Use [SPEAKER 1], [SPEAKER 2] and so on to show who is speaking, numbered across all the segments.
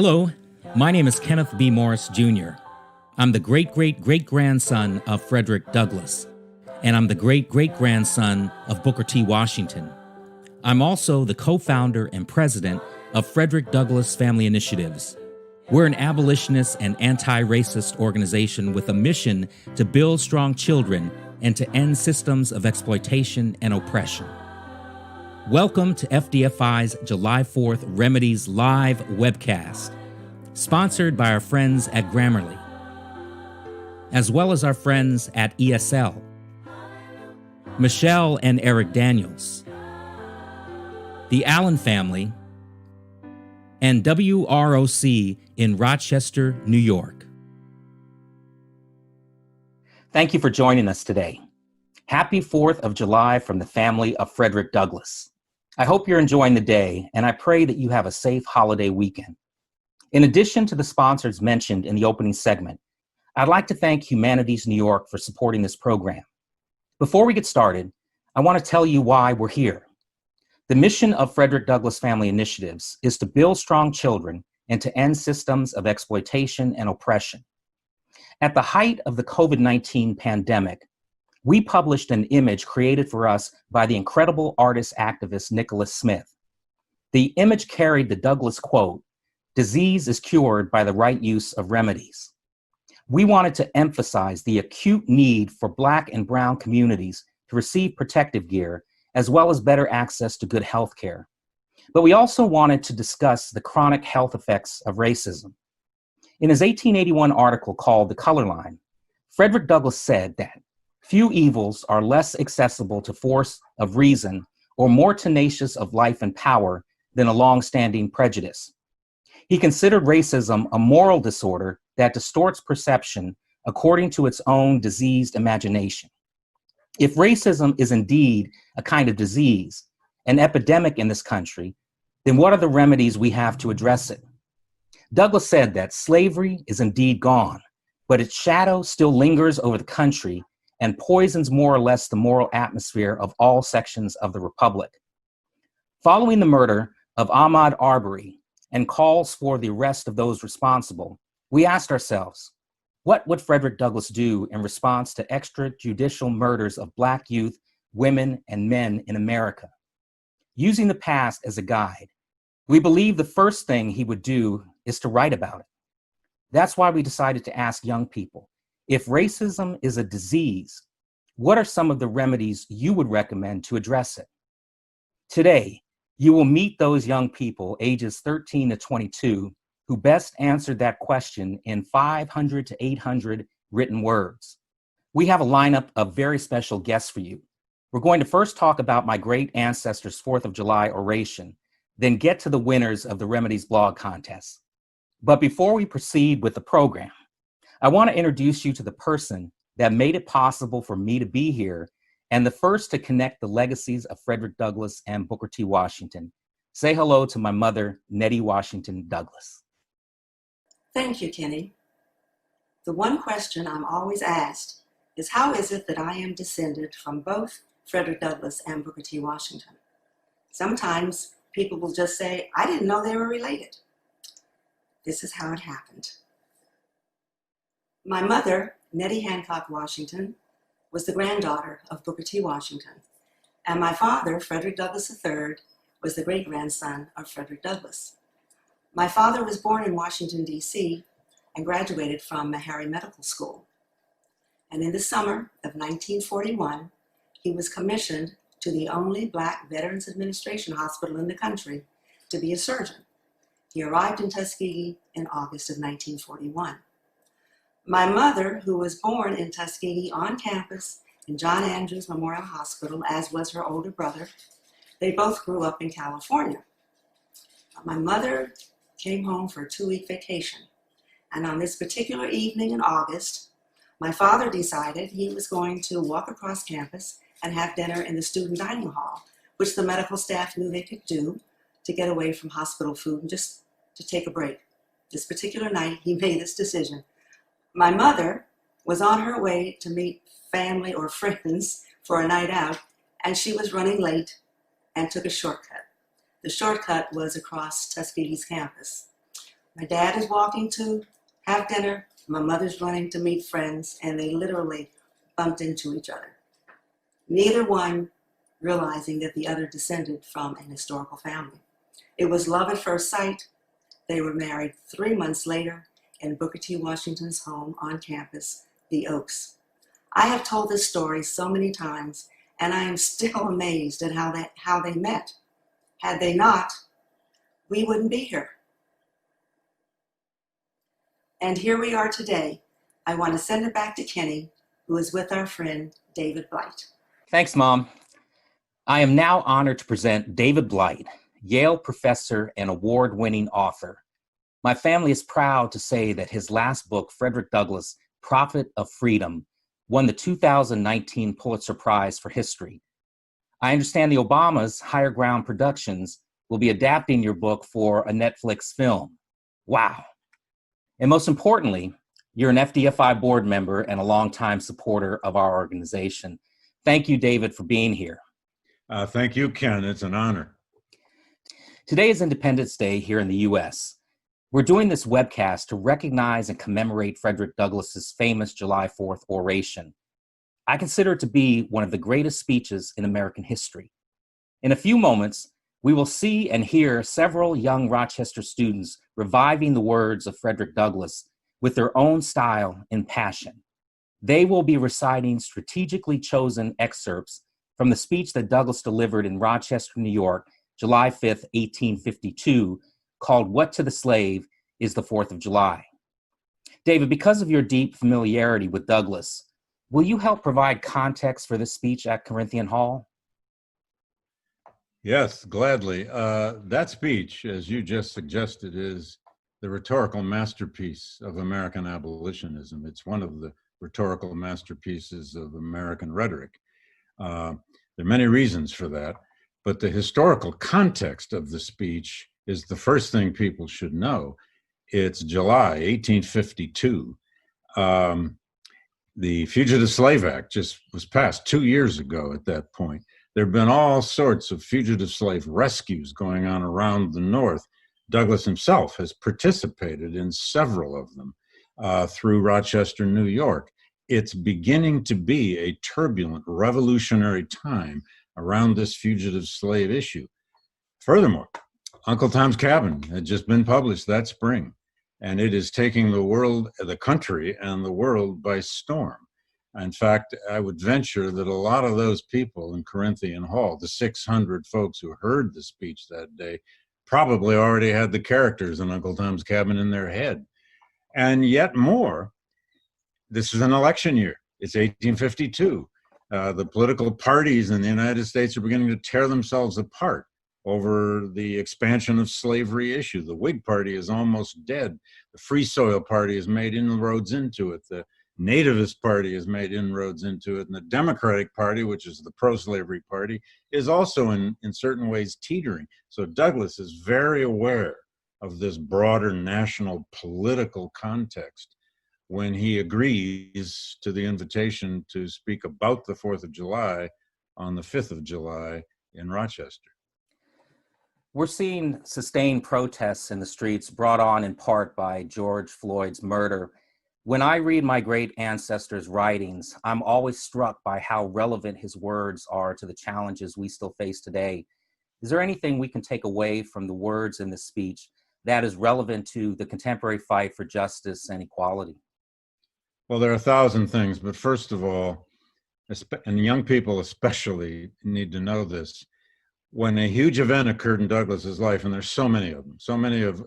[SPEAKER 1] Hello, my name is Kenneth B. Morris Jr. I'm the great-great-great-grandson of Frederick Douglass, and I'm the great-great-grandson of Booker T. Washington. I'm also the co-founder and president of Frederick Douglass Family Initiatives. We're an abolitionist and anti-racist organization with a mission to build strong children and to end systems of exploitation and oppression. Welcome to FDFI's July 4th Remedies live webcast, sponsored by our friends at Grammarly, as well as our friends at ESL, Michelle and Eric Daniels, the Allen family, and WROC in Rochester, New York. Thank you for joining us today. Happy 4th of July from the family of Frederick Douglass. I hope you're enjoying the day, and I pray that you have a safe holiday weekend. In addition to the sponsors mentioned in the opening segment, I'd like to thank Humanities New York for supporting this program. Before we get started, I want to tell you why we're here. The mission of Frederick Douglass Family Initiatives is to build strong children and to end systems of exploitation and oppression. At the height of the COVID-19 pandemic, we published an image created for us by the incredible artist-activist Nicholas Smith. The image carried the Douglass quote, "Disease is cured by the right use of remedies." We wanted to emphasize the acute need for Black and Brown communities to receive protective gear, as well as better access to good health care. But we also wanted to discuss the chronic health effects of racism. In his 1881 article called The Color Line, Frederick Douglass said that few evils are less accessible to force of reason or more tenacious of life and power than a long-standing prejudice. He considered racism a moral disorder that distorts perception according to its own diseased imagination. If racism is indeed a kind of disease, an epidemic in this country, then what are the remedies we have to address it? Douglass said that slavery is indeed gone, but its shadow still lingers over the country and poisons more or less the moral atmosphere of all sections of the Republic. Following the murder of Ahmaud Arbery and calls for the arrest of those responsible, we asked ourselves, what would Frederick Douglass do in response to extrajudicial murders of Black youth, women, and men in America? Using the past as a guide, we believe the first thing he would do is to write about it. That's why we decided to ask young people, if racism is a disease, what are some of the remedies you would recommend to address it? Today, you will meet those young people ages 13 to 22 who best answered that question in 500 to 800 written words. We have a lineup of very special guests for you. We're going to first talk about my great ancestors' 4th of July oration, then get to the winners of the Remedies blog contest. But before we proceed with the program, I want to introduce you to the person that made it possible for me to be here and the first to connect the legacies of Frederick Douglass and Booker T. Washington. Say hello to my mother, Nettie Washington Douglass.
[SPEAKER 2] Thank you, Kenny. The one question I'm always asked is, how is it that I am descended from both Frederick Douglass and Booker T. Washington? Sometimes people will just say, I didn't know they were related. This is how it happened. My mother, Nettie Hancock Washington, was the granddaughter of Booker T. Washington, and my father, Frederick Douglass III, was the great-grandson of Frederick Douglass. My father was born in Washington, D.C., and graduated from Meharry Medical School. And in the summer of 1941, he was commissioned to the only Black Veterans Administration hospital in the country to be a surgeon. He arrived in Tuskegee in August of 1941. My mother, who was born in Tuskegee on campus in John Andrews Memorial Hospital, as was her older brother, they both grew up in California. My mother came home for a 2-week vacation, and on this particular evening in August, my father decided he was going to walk across campus and have dinner in the student dining hall, which the medical staff knew they could do to get away from hospital food and just to take a break. This particular night, he made this decision. My mother was on her way to meet family or friends for a night out, and she was running late and took a shortcut. The shortcut was across Tuskegee's campus. My dad is walking to have dinner, my mother's running to meet friends, and they literally bumped into each other. Neither one realizing that the other descended from an historical family. It was love at first sight. They were married 3 months later in Booker T. Washington's home on campus, the Oaks. I have told this story so many times, and I am still amazed at how they met. Had they not, we wouldn't be here. And here we are today. I want to send it back to Kenny, who is with our friend, David Blight.
[SPEAKER 1] Thanks, Mom. I am now honored to present David Blight, Yale professor and award-winning author. My family is proud to say that his last book, Frederick Douglass, Prophet of Freedom, won the 2019 Pulitzer Prize for History. I understand the Obamas, Higher Ground Productions, will be adapting your book for a Netflix film. Wow. And most importantly, you're an FDFI board member and a longtime supporter of our organization. Thank you, David, for being here.
[SPEAKER 3] Thank you, Ken. It's an honor.
[SPEAKER 1] Today is Independence Day here in the U.S. We're doing this webcast to recognize and commemorate Frederick Douglass's famous July 4th oration. I consider it to be one of the greatest speeches in American history. In a few moments, we will see and hear several young Rochester students reviving the words of Frederick Douglass with their own style and passion. They will be reciting strategically chosen excerpts from the speech that Douglass delivered in Rochester, New York, July 5th, 1852, called What to the Slave is the 4th of July. David, because of your deep familiarity with Douglass, will you help provide context for this speech at Corinthian Hall?
[SPEAKER 3] Yes, gladly. That speech, as you just suggested, is the rhetorical masterpiece of American abolitionism. It's one of the rhetorical masterpieces of American rhetoric. There are many reasons for that, but the historical context of the speech is the first thing people should know. It's July 1852. The Fugitive Slave Act just was passed 2 years ago at that point. There have been all sorts of fugitive slave rescues going on around the North. Douglass himself has participated in several of them through Rochester, New York. It's beginning to be a turbulent, revolutionary time around this fugitive slave issue. Furthermore, Uncle Tom's Cabin had just been published that spring, and it is taking the country and the world by storm. In fact, I would venture that a lot of those people in Corinthian Hall, the 600 folks who heard the speech that day, probably already had the characters in Uncle Tom's Cabin in their head. And yet more, this is an election year. It's 1852. The political parties in the United States are beginning to tear themselves apart over the expansion of slavery issue. The Whig Party is almost dead. The Free Soil Party has made inroads into it. The Nativist Party has made inroads into it. And the Democratic Party, which is the pro-slavery party, is also in certain ways teetering. So Douglass is very aware of this broader national political context when he agrees to the invitation to speak about the 4th of July on the 5th of July in Rochester.
[SPEAKER 1] We're seeing sustained protests in the streets brought on in part by George Floyd's murder. When I read my great ancestors' writings, I'm always struck by how relevant his words are to the challenges we still face today. Is there anything we can take away from the words in this speech that is relevant to the contemporary fight for justice and equality?
[SPEAKER 3] Well, there are 1,000 things, but first of all, and young people especially need to know this, when a huge event occurred in Douglass's life, and there's so many of them, so many of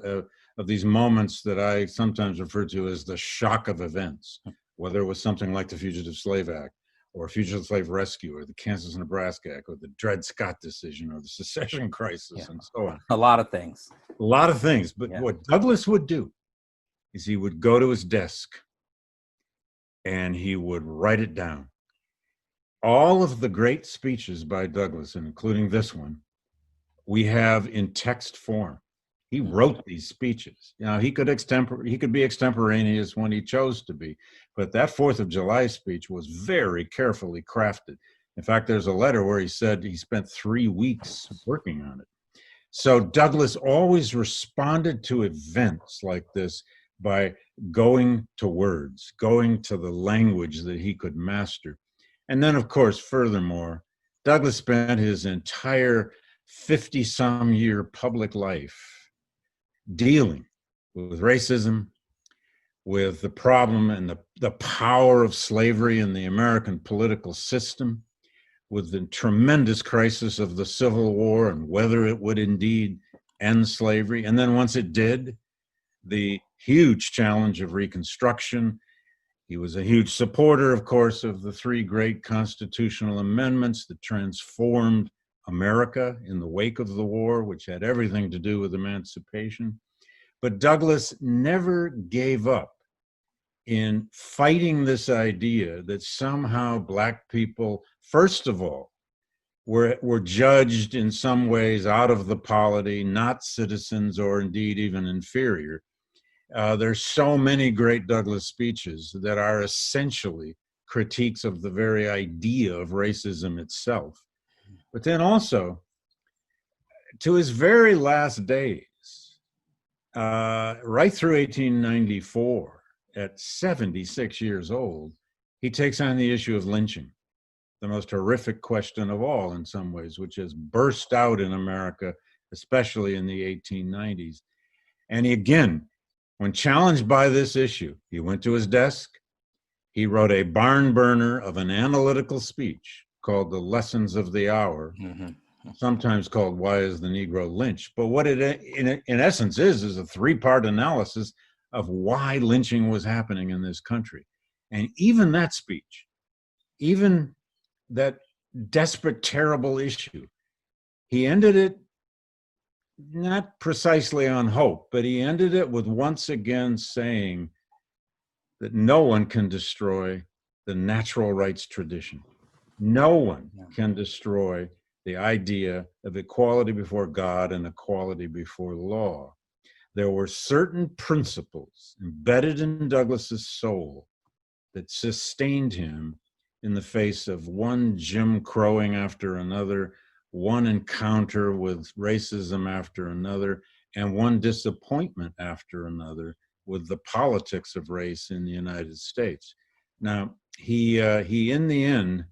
[SPEAKER 3] these moments that I sometimes refer to as the shock of events, whether it was something like the Fugitive Slave Act, or Fugitive Slave Rescue, or the Kansas-Nebraska Act, or the Dred Scott decision, or the secession crisis, and so on.
[SPEAKER 1] A lot of things.
[SPEAKER 3] A lot of things, but what Douglass would do is he would go to his desk and he would write it down. All of the great speeches by Douglass, including this one, we have in text form. He wrote these speeches. You know, he could be extemporaneous when he chose to be, but that 4th of July speech was very carefully crafted. In fact, there's a letter where he said he spent 3 weeks working on it. So Douglass always responded to events like this by going to words, going to the language that he could master. And then, of course, furthermore, Douglass spent his entire 50-some year public life dealing with racism, with the problem and the power of slavery in the American political system, with the tremendous crisis of the Civil War and whether it would indeed end slavery. And then once it did, the huge challenge of Reconstruction. He was a huge supporter, of course, of the three great constitutional amendments that transformed America in the wake of the war, which had everything to do with emancipation. But Douglass never gave up in fighting this idea that somehow Black people, first of all, were judged in some ways out of the polity, not citizens, or indeed even inferior. There's so many great Douglass speeches that are essentially critiques of the very idea of racism itself. But then also, to his very last days, right through 1894, at 76 years old, he takes on the issue of lynching, the most horrific question of all in some ways, which has burst out in America, especially in the 1890s. And he, again, when challenged by this issue, he went to his desk, he wrote a barn burner of an analytical speech called The Lessons of the Hour, sometimes called Why is the Negro Lynched? But what it in essence is a three-part analysis of why lynching was happening in this country. And even that speech, even that desperate, terrible issue, he ended it not precisely on hope, but he ended it with once again saying that no one can destroy the natural rights tradition. No one can destroy the idea of equality before God and equality before law. There were certain principles embedded in Douglass's soul that sustained him in the face of one Jim Crowing after another, one encounter with racism after another, and one disappointment after another with the politics of race in the United States. Now, he in the end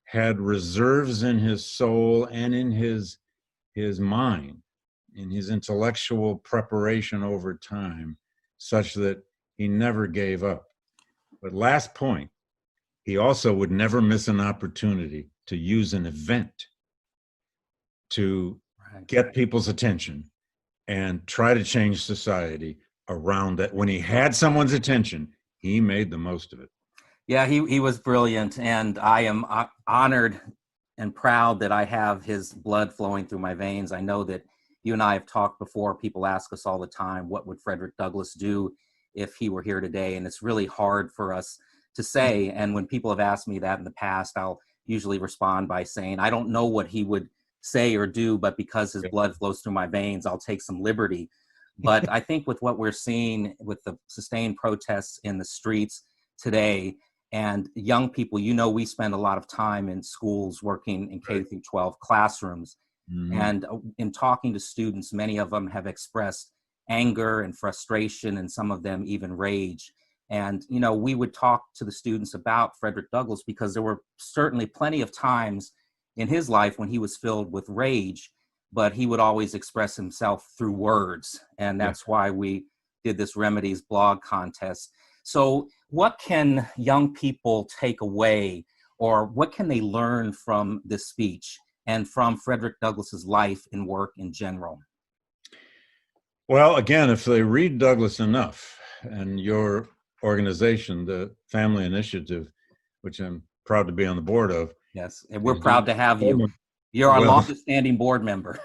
[SPEAKER 3] had reserves in his soul and in his mind, in his intellectual preparation over time, such that he never gave up. But last point, he also would never miss an opportunity to use an event to get people's attention and try to change society around that. When he had someone's attention, he made the most of it.
[SPEAKER 1] Yeah, he was brilliant, and I am honored and proud that I have his blood flowing through my veins. I know that you and I have talked before. People ask us all the time, what would Frederick Douglass do if he were here today? And it's really hard for us to say. And when people have asked me that in the past, I'll usually respond by saying, I don't know what he would say or do, but because his blood flows through my veins, I'll take some liberty. But I think with what we're seeing with the sustained protests in the streets today, and young people, you know, we spend a lot of time in schools working in K through 12 classrooms. And in talking to students, many of them have expressed anger and frustration, and some of them even rage. And, you know, we would talk to the students about Frederick Douglass because there were certainly plenty of times in his life when he was filled with rage, but he would always express himself through words. And that's why we did this Remedies blog contest. So what can young people take away, or what can they learn from this speech and from Frederick Douglass's life and work in general?
[SPEAKER 3] Well, again, if they read Douglass enough, and your organization, the Family Initiative, which I'm proud to be on the board of.
[SPEAKER 1] Yes, and we're proud to have you. You're our longest standing board member.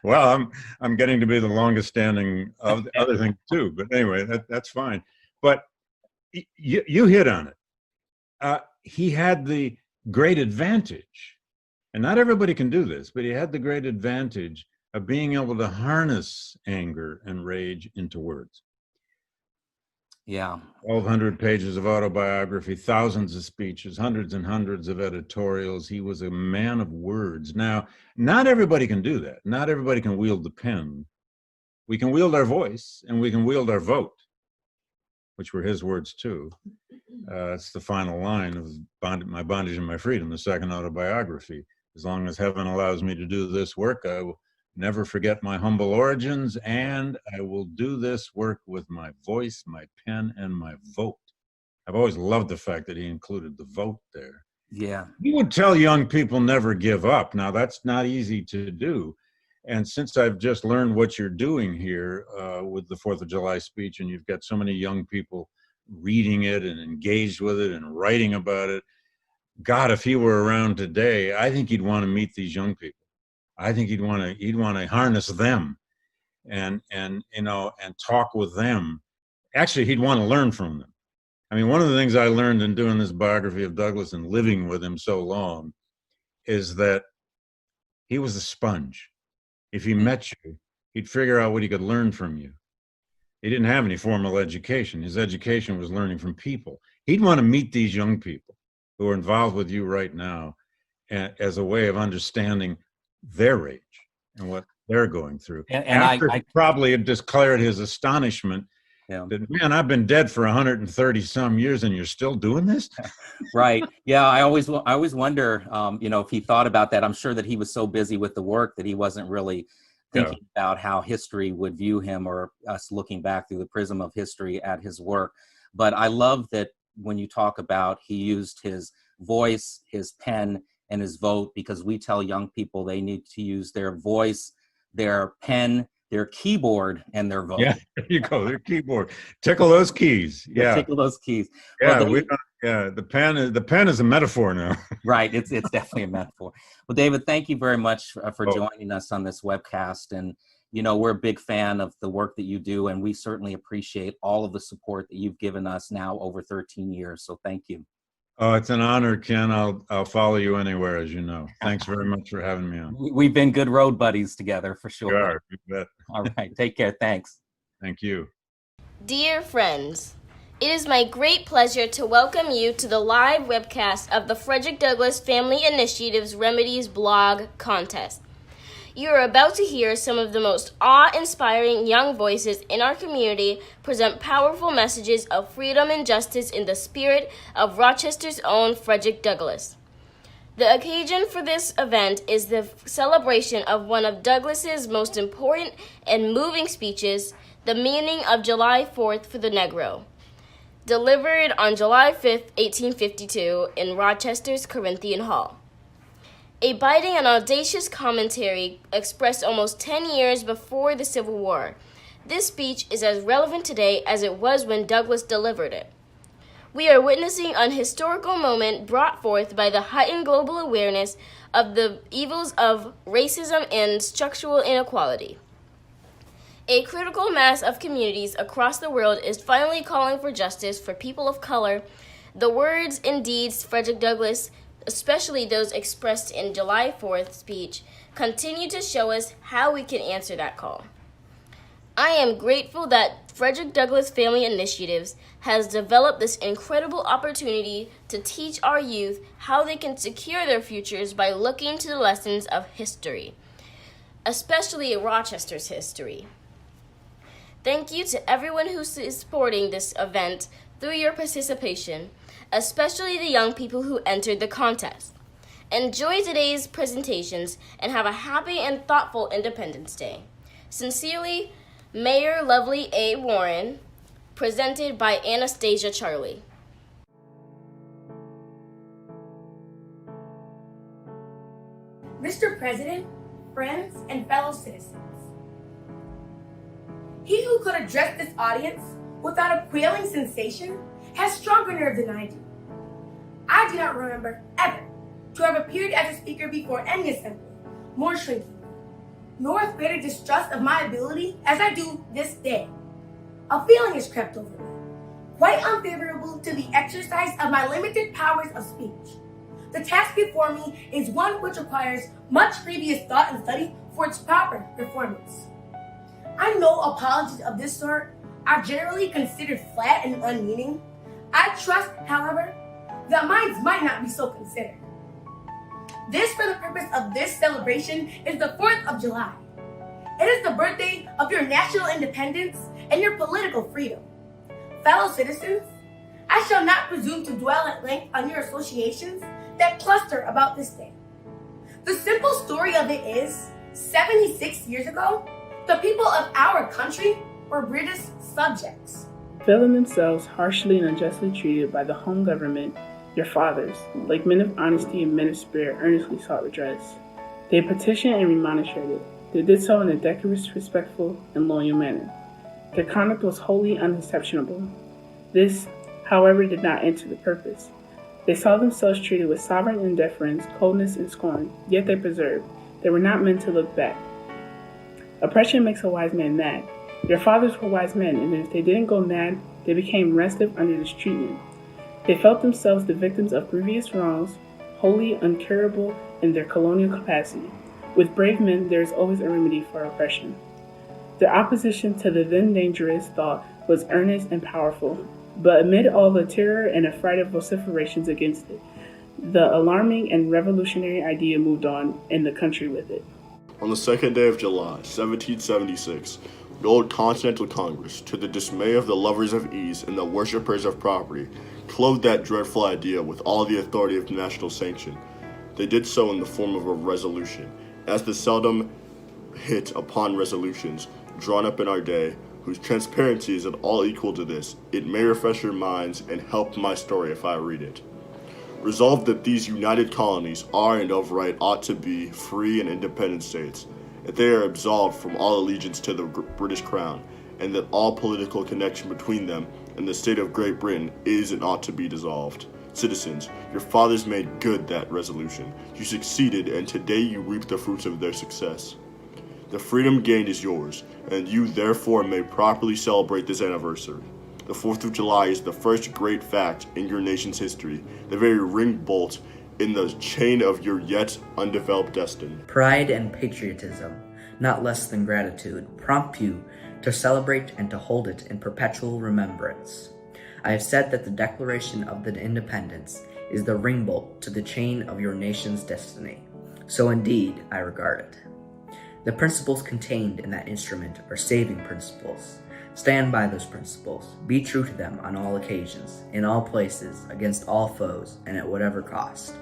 [SPEAKER 3] Well, I'm getting to be the longest standing of the other thing too, but anyway, that's fine. But you hit on it. He had the great advantage, and not everybody can do this, but he had the great advantage of being able to harness anger and rage into words.
[SPEAKER 1] Yeah.
[SPEAKER 3] 1,200 pages of autobiography, thousands of speeches, hundreds and hundreds of editorials. He was a man of words. Now, not everybody can do that. Not everybody can wield the pen. We can wield our voice and we can wield our vote, which were his words too. It's the final line of My Bondage and My Freedom, the second autobiography. As long as heaven allows me to do this work, I will never forget my humble origins, and I will do this work with my voice, my pen, and my vote. I've always loved the fact that he included the vote there.
[SPEAKER 1] Yeah.
[SPEAKER 3] He would tell young people never give up. Now, that's not easy to do. And since I've just learned what you're doing here with the 4th of July speech, and you've got so many young people reading it and engaged with it and writing about it, God, if he were around today, I think he'd want to meet these young people. I think he'd want to harness them and talk with them. Actually, he'd want to learn from them. I mean, one of the things I learned in doing this biography of Douglass and living with him so long is that he was a sponge. If he met you, he'd figure out what he could learn from you. He didn't have any formal education. His education was learning from people. He'd want to meet these young people who are involved with you right now as a way of understanding their age and what they're going through.
[SPEAKER 1] And
[SPEAKER 3] After
[SPEAKER 1] I
[SPEAKER 3] he probably had declared his astonishment that, man, I've been dead for 130 some years and you're still doing this?
[SPEAKER 1] Right. Yeah. I always wonder, if he thought about that. I'm sure that he was so busy with the work that he wasn't really thinking about how history would view him, or us looking back through the prism of history at his work. But I love that when you talk about he used his voice, his pen, and his vote, because we tell young people they need to use their voice, their pen, their keyboard, and their vote.
[SPEAKER 3] Yeah, there you go. Their keyboard. Tickle those keys. Yeah.
[SPEAKER 1] Tickle those keys.
[SPEAKER 3] Yeah,
[SPEAKER 1] Well,
[SPEAKER 3] the pen is a metaphor now.
[SPEAKER 1] Right. It's definitely a metaphor. Well, David, thank you very much for joining us on this webcast. And, we're a big fan of the work that you do, and we certainly appreciate all of the support that you've given us now over 13 years. So thank you.
[SPEAKER 3] Oh, it's an honor, Ken. I'll follow you anywhere, as you know. Thanks very much for having me on.
[SPEAKER 1] We've been good road buddies together, for sure.
[SPEAKER 3] We are, you bet.
[SPEAKER 1] All right. Take care. Thanks.
[SPEAKER 3] Thank you.
[SPEAKER 4] Dear friends, it is my great pleasure to welcome you to the live webcast of the Frederick Douglass Family Initiatives Remedies blog contest. You are about to hear some of the most awe-inspiring young voices in our community present powerful messages of freedom and justice in the spirit of Rochester's own Frederick Douglass. The occasion for this event is the celebration of one of Douglass's most important and moving speeches, The Meaning of July 4th for the Negro, delivered on July 5th, 1852 in Rochester's Corinthian Hall. A biting and audacious commentary expressed almost 10 years before the Civil War. This speech is as relevant today as it was when Douglass delivered it. We are witnessing an historical moment brought forth by the heightened global awareness of the evils of racism and structural inequality. A critical mass of communities across the world is finally calling for justice for people of color. The words and deeds Frederick Douglass, especially those expressed in July 4th speech, continue to show us how we can answer that call. I am grateful that Frederick Douglass Family Initiatives has developed this incredible opportunity to teach our youth how they can secure their futures by looking to the lessons of history, especially Rochester's history. Thank you to everyone who is supporting this event through your participation, especially the young people who entered the contest. Enjoy today's presentations and have a happy and thoughtful Independence Day. Sincerely, Mayor Lovely A. Warren, presented by Anastasia Charlie.
[SPEAKER 5] Mr. President, friends, and fellow citizens, he who could address this audience without a quailing sensation has stronger nerve than I do. I do not remember ever to have appeared as a speaker before any assembly, more shrinking, nor with greater distrust of my ability as I do this day. A feeling has crept over me, quite unfavorable to the exercise of my limited powers of speech. The task before me is one which requires much previous thought and study for its proper performance. I know apologies of this sort are generally considered flat and unmeaning, I trust, however, that minds might not be so considered. This, for the purpose of this celebration, is the 4th of July. It is the birthday of your national independence and your political freedom. Fellow citizens, I shall not presume to dwell at length on your associations that cluster about this day. The simple story of it is, 76 years ago, the people of our country were British subjects.
[SPEAKER 6] Feeling themselves harshly and unjustly treated by the home government, your fathers, like men of honesty and men of spirit, earnestly sought redress. They petitioned and remonstrated. They did so in a decorous, respectful, and loyal manner. Their conduct was wholly unexceptionable. This, however, did not answer the purpose. They saw themselves treated with sovereign indifference, coldness, and scorn, yet they persevered. They were not meant to look back. Oppression makes a wise man mad. Your fathers were wise men, and if they didn't go mad, they became restive under this treatment. They felt themselves the victims of grievous wrongs, wholly incurable in their colonial capacity. With brave men, there is always a remedy for oppression. Their opposition to the then dangerous thought was earnest and powerful, but amid all the terror and affright of vociferations against it, the alarming and revolutionary idea moved on, and the country with it.
[SPEAKER 7] On the 2nd day of July, 1776, the old Continental Congress, to the dismay of the lovers of ease and the worshippers of property, clothed that dreadful idea with all the authority of national sanction. They did so in the form of a resolution, as the seldom hit upon resolutions drawn up in our day, whose transparency is at all equal to this. It may refresh your minds and help my story if I read it. Resolved that these united colonies are and of right ought to be free and independent states, that they are absolved from all allegiance to the British Crown, and that all political connection between them and the state of Great Britain is and ought to be dissolved. Citizens, your fathers made good that resolution. You succeeded, and today you reap the fruits of their success. The freedom gained is yours, and you therefore may properly celebrate this anniversary. The 4th of July is the first great fact in your nation's history, the very ring bolt in the chain of your yet undeveloped destiny.
[SPEAKER 8] Pride and patriotism, not less than gratitude, prompt you to celebrate and to hold it in perpetual remembrance. I have said that the Declaration of the Independence is the ring bolt to the chain of your nation's destiny. So indeed, I regard it. The principles contained in that instrument are saving principles. Stand by those principles. Be true to them on all occasions, in all places, against all foes, and at whatever cost.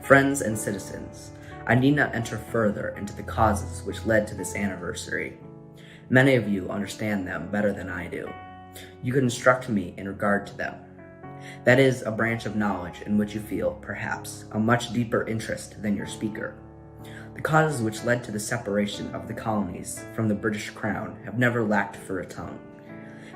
[SPEAKER 8] Friends and citizens, I need not enter further into the causes which led to this anniversary. Many of you understand them better than I do. You can instruct me in regard to them. That is a branch of knowledge in which you feel, perhaps, a much deeper interest than your speaker. The causes which led to the separation of the colonies from the British Crown have never lacked for a tongue.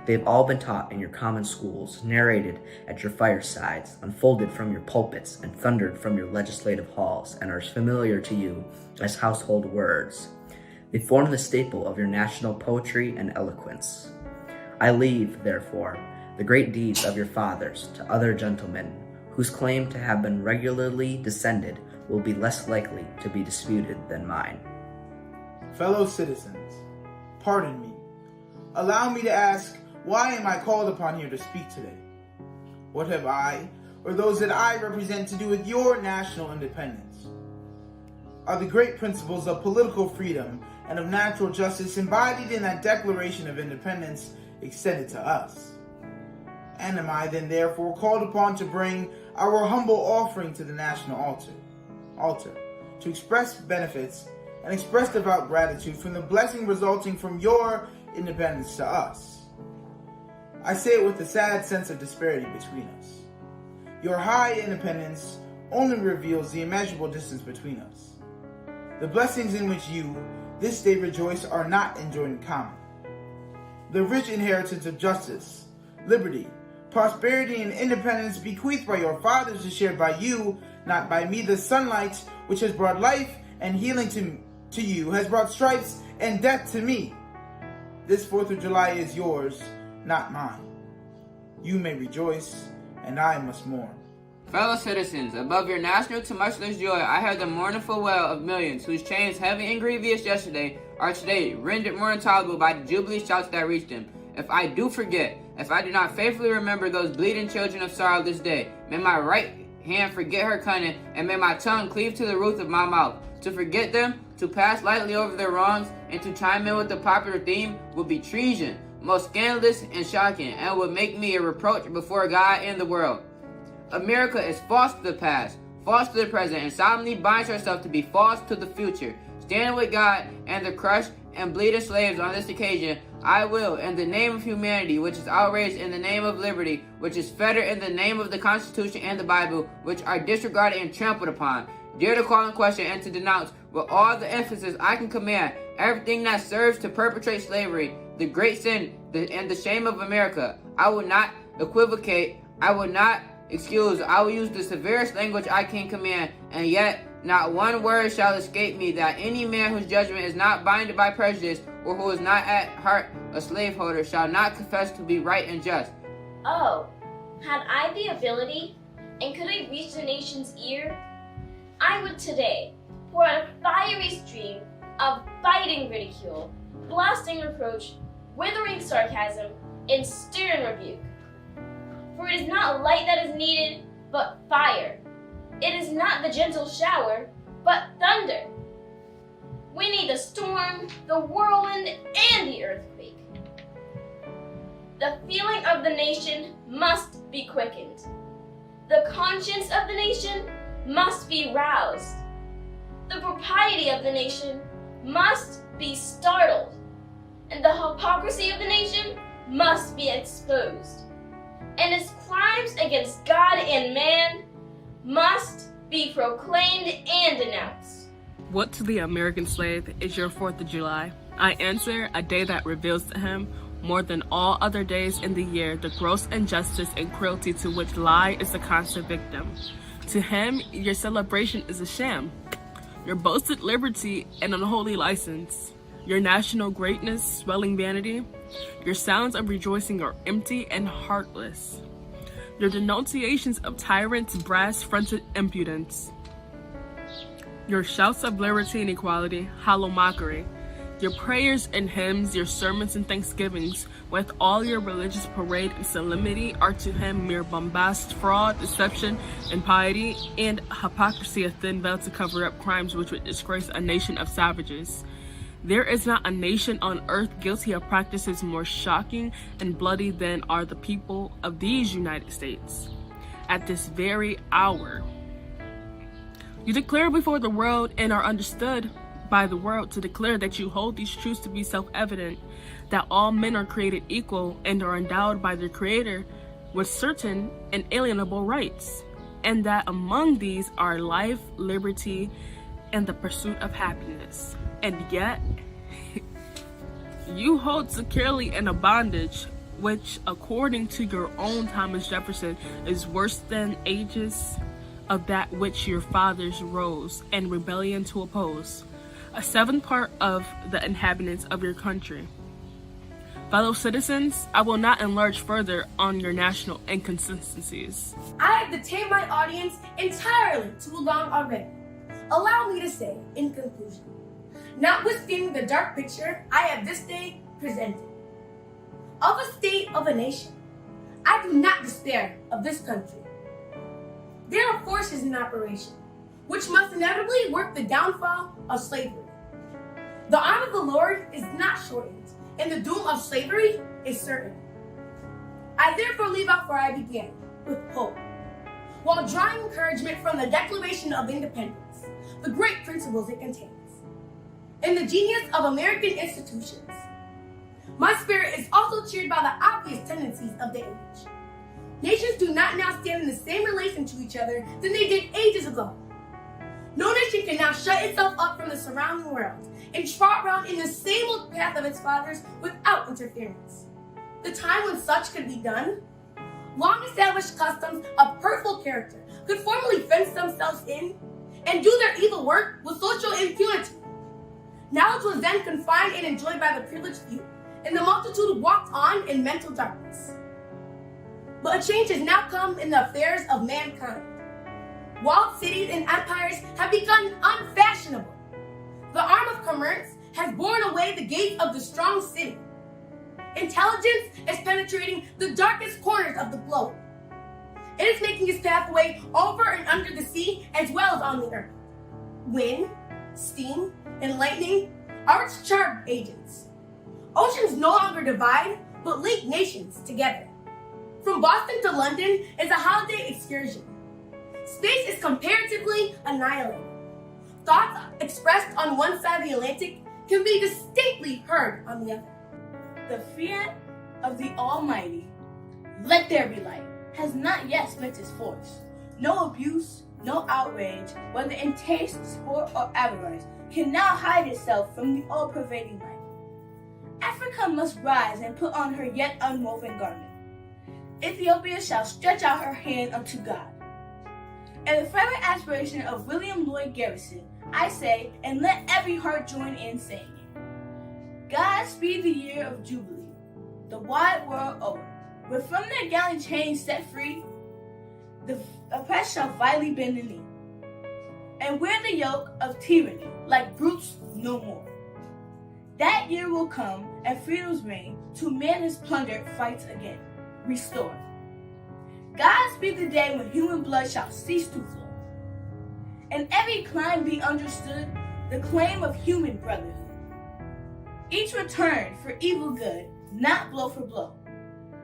[SPEAKER 8] They have all been taught in your common schools, narrated at your firesides, unfolded from your pulpits, and thundered from your legislative halls, and are as familiar to you as household words. They form the staple of your national poetry and eloquence. I leave, therefore, the great deeds of your fathers to other gentlemen, whose claim to have been regularly descended will be less likely to be disputed than mine.
[SPEAKER 9] Fellow citizens, pardon me. Allow me to ask, why am I called upon here to speak today? What have I, or those that I represent, to do with your national independence? Are the great principles of political freedom and of natural justice embodied in that Declaration of Independence extended to us? And am I then therefore called upon to bring our humble offering to the national altar, to express benefits and express devout gratitude from the blessing resulting from your independence to us? I say it with a sad sense of disparity between us. Your high independence only reveals the immeasurable distance between us. The blessings in which you, this day, rejoice are not enjoyed in common. The rich inheritance of justice, liberty, prosperity, and independence bequeathed by your fathers is shared by you, not by me. The sunlight, which has brought life and healing to you, has brought stripes and death to me. This 4th of July is yours, not mine. You may rejoice, and I must mourn.
[SPEAKER 10] Fellow citizens, above your national tumultuous joy, I heard the mournful wail of millions whose chains, heavy and grievous yesterday, are today rendered more intolerable by the jubilee shouts that reached them. If I do forget, if I do not faithfully remember those bleeding children of sorrow this day, may my right hand forget her cunning, and may my tongue cleave to the roof of my mouth. To forget them, to pass lightly over their wrongs, and to chime in with the popular theme would be treason, most scandalous and shocking, and would make me a reproach before God and the world. America is false to the past, false to the present, and solemnly binds herself to be false to the future. Standing with God and the crushed and bleeding slaves on this occasion, I will, in the name of humanity, which is outraged in the name of liberty, which is fettered in the name of the Constitution and the Bible, which are disregarded and trampled upon, dare to call in question and to denounce with all the emphasis I can command everything that serves to perpetrate slavery, the great sin and the shame of America. I will not equivocate, I will not excuse, I will use the severest language I can command, and yet not one word shall escape me, that any man whose judgment is not binded by prejudice, or who is not at heart a slaveholder, shall not confess to be right and just.
[SPEAKER 4] Oh, had I the ability, and could I reach the nation's ear, I would today pour out a fiery stream of biting ridicule, blasting reproach, withering sarcasm, and stern rebuke. For it is not light that is needed, but fire. It is not the gentle shower, but thunder. We need the storm, the whirlwind, and the earthquake. The feeling of the nation must be quickened. The conscience of the nation must be roused. The propriety of the nation must be startled. And the hypocrisy of the nation must be exposed. And its crimes against God and man must be proclaimed and denounced.
[SPEAKER 11] What to the American slave is your 4th of July? I answer, a day that reveals to him, more than all other days in the year, the gross injustice and cruelty to which lie is the constant victim. To him, your celebration is a sham, your boasted liberty an unholy license, your national greatness swelling vanity, your sounds of rejoicing are empty and heartless. Your denunciations of tyrants' brass-fronted impudence. Your shouts of liberty and equality, hollow mockery. Your prayers and hymns, your sermons and thanksgivings, with all your religious parade and solemnity, are to him mere bombast, fraud, deception, impiety, and hypocrisy, a thin veil to cover up crimes which would disgrace a nation of savages. There is not a nation on earth guilty of practices more shocking and bloody than are the people of these United States. At this very hour, you declare before the world and are understood by the world to declare that you hold these truths to be self-evident, that all men are created equal and are endowed by their Creator with certain inalienable rights, and that among these are life, liberty, and the pursuit of happiness. And yet, you hold securely in a bondage which, according to your own Thomas Jefferson, is worse than ages of that which your fathers rose in rebellion to oppose, a 7th part of the inhabitants of your country. Fellow citizens, I will not enlarge further on your national inconsistencies.
[SPEAKER 5] I have detained my audience entirely too long already. Allow me to say, in conclusion, notwithstanding the dark picture I have this day presented of a state of a nation, I do not despair of this country. There are forces in operation which must inevitably work the downfall of slavery. The arm of the Lord is not shortened, and the doom of slavery is certain. I therefore leave out where I began, with hope, while drawing encouragement from the Declaration of Independence, the great principles it contains, and the genius of American institutions. My spirit is also cheered by the obvious tendencies of the age. Nations do not now stand in the same relation to each other than they did ages ago. No nation can now shut itself up from the surrounding world and trot around in the same old path of its fathers without interference. The time when such could be done, long-established customs of hurtful character could formally fence themselves in and do their evil work with social impunity. Knowledge was then confined and enjoyed by the privileged few, and the multitude walked on in mental darkness. But a change has now come in the affairs of mankind. Walled cities and empires have become unfashionable. The arm of commerce has borne away the gate of the strong city. Intelligence is penetrating the darkest corners of the globe. It is making its pathway over and under the sea as well as on the earth. Wind, steam, and lightning are its charm agents. Oceans no longer divide, but link nations together. From Boston to London is a holiday excursion. Space is comparatively annihilated. Thoughts expressed on one side of the Atlantic can be distinctly heard on the other.
[SPEAKER 12] The fiat of the Almighty, let there be light, has not yet spent its force. No abuse, no outrage, whether in taste, sport, or avarice, can now hide itself from the all-pervading light. Africa must rise and put on her yet unwoven garment. Ethiopia shall stretch out her hand unto God. And the fervent aspiration of William Lloyd Garrison, I say, and let every heart join in saying it. God speed the year of Jubilee, the wide world over, where from their gallant chains set free, the oppressed shall vitally bend the knee, and wear the yoke of tyranny like brutes no more. That year will come, and freedom's reign, to man his plundered fights again, restored. God speed the day when human blood shall cease to flow, and every clime be understood, the claim of human brotherhood. Each return for evil good, not blow for blow.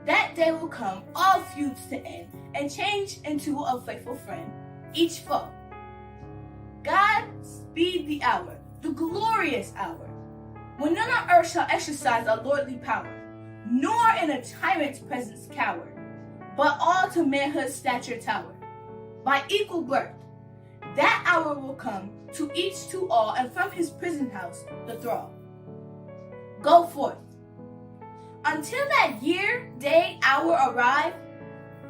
[SPEAKER 12] That day will come, all feuds to end, and change into a faithful friend, each foe. God speed the hour, the glorious hour, when none on earth shall exercise a lordly power, nor in a tyrant's presence cower, but all to manhood's stature tower. By equal birth, that hour will come, to each to all, and from his prison house the thrall. Go forth. Until that year, day, hour arrive,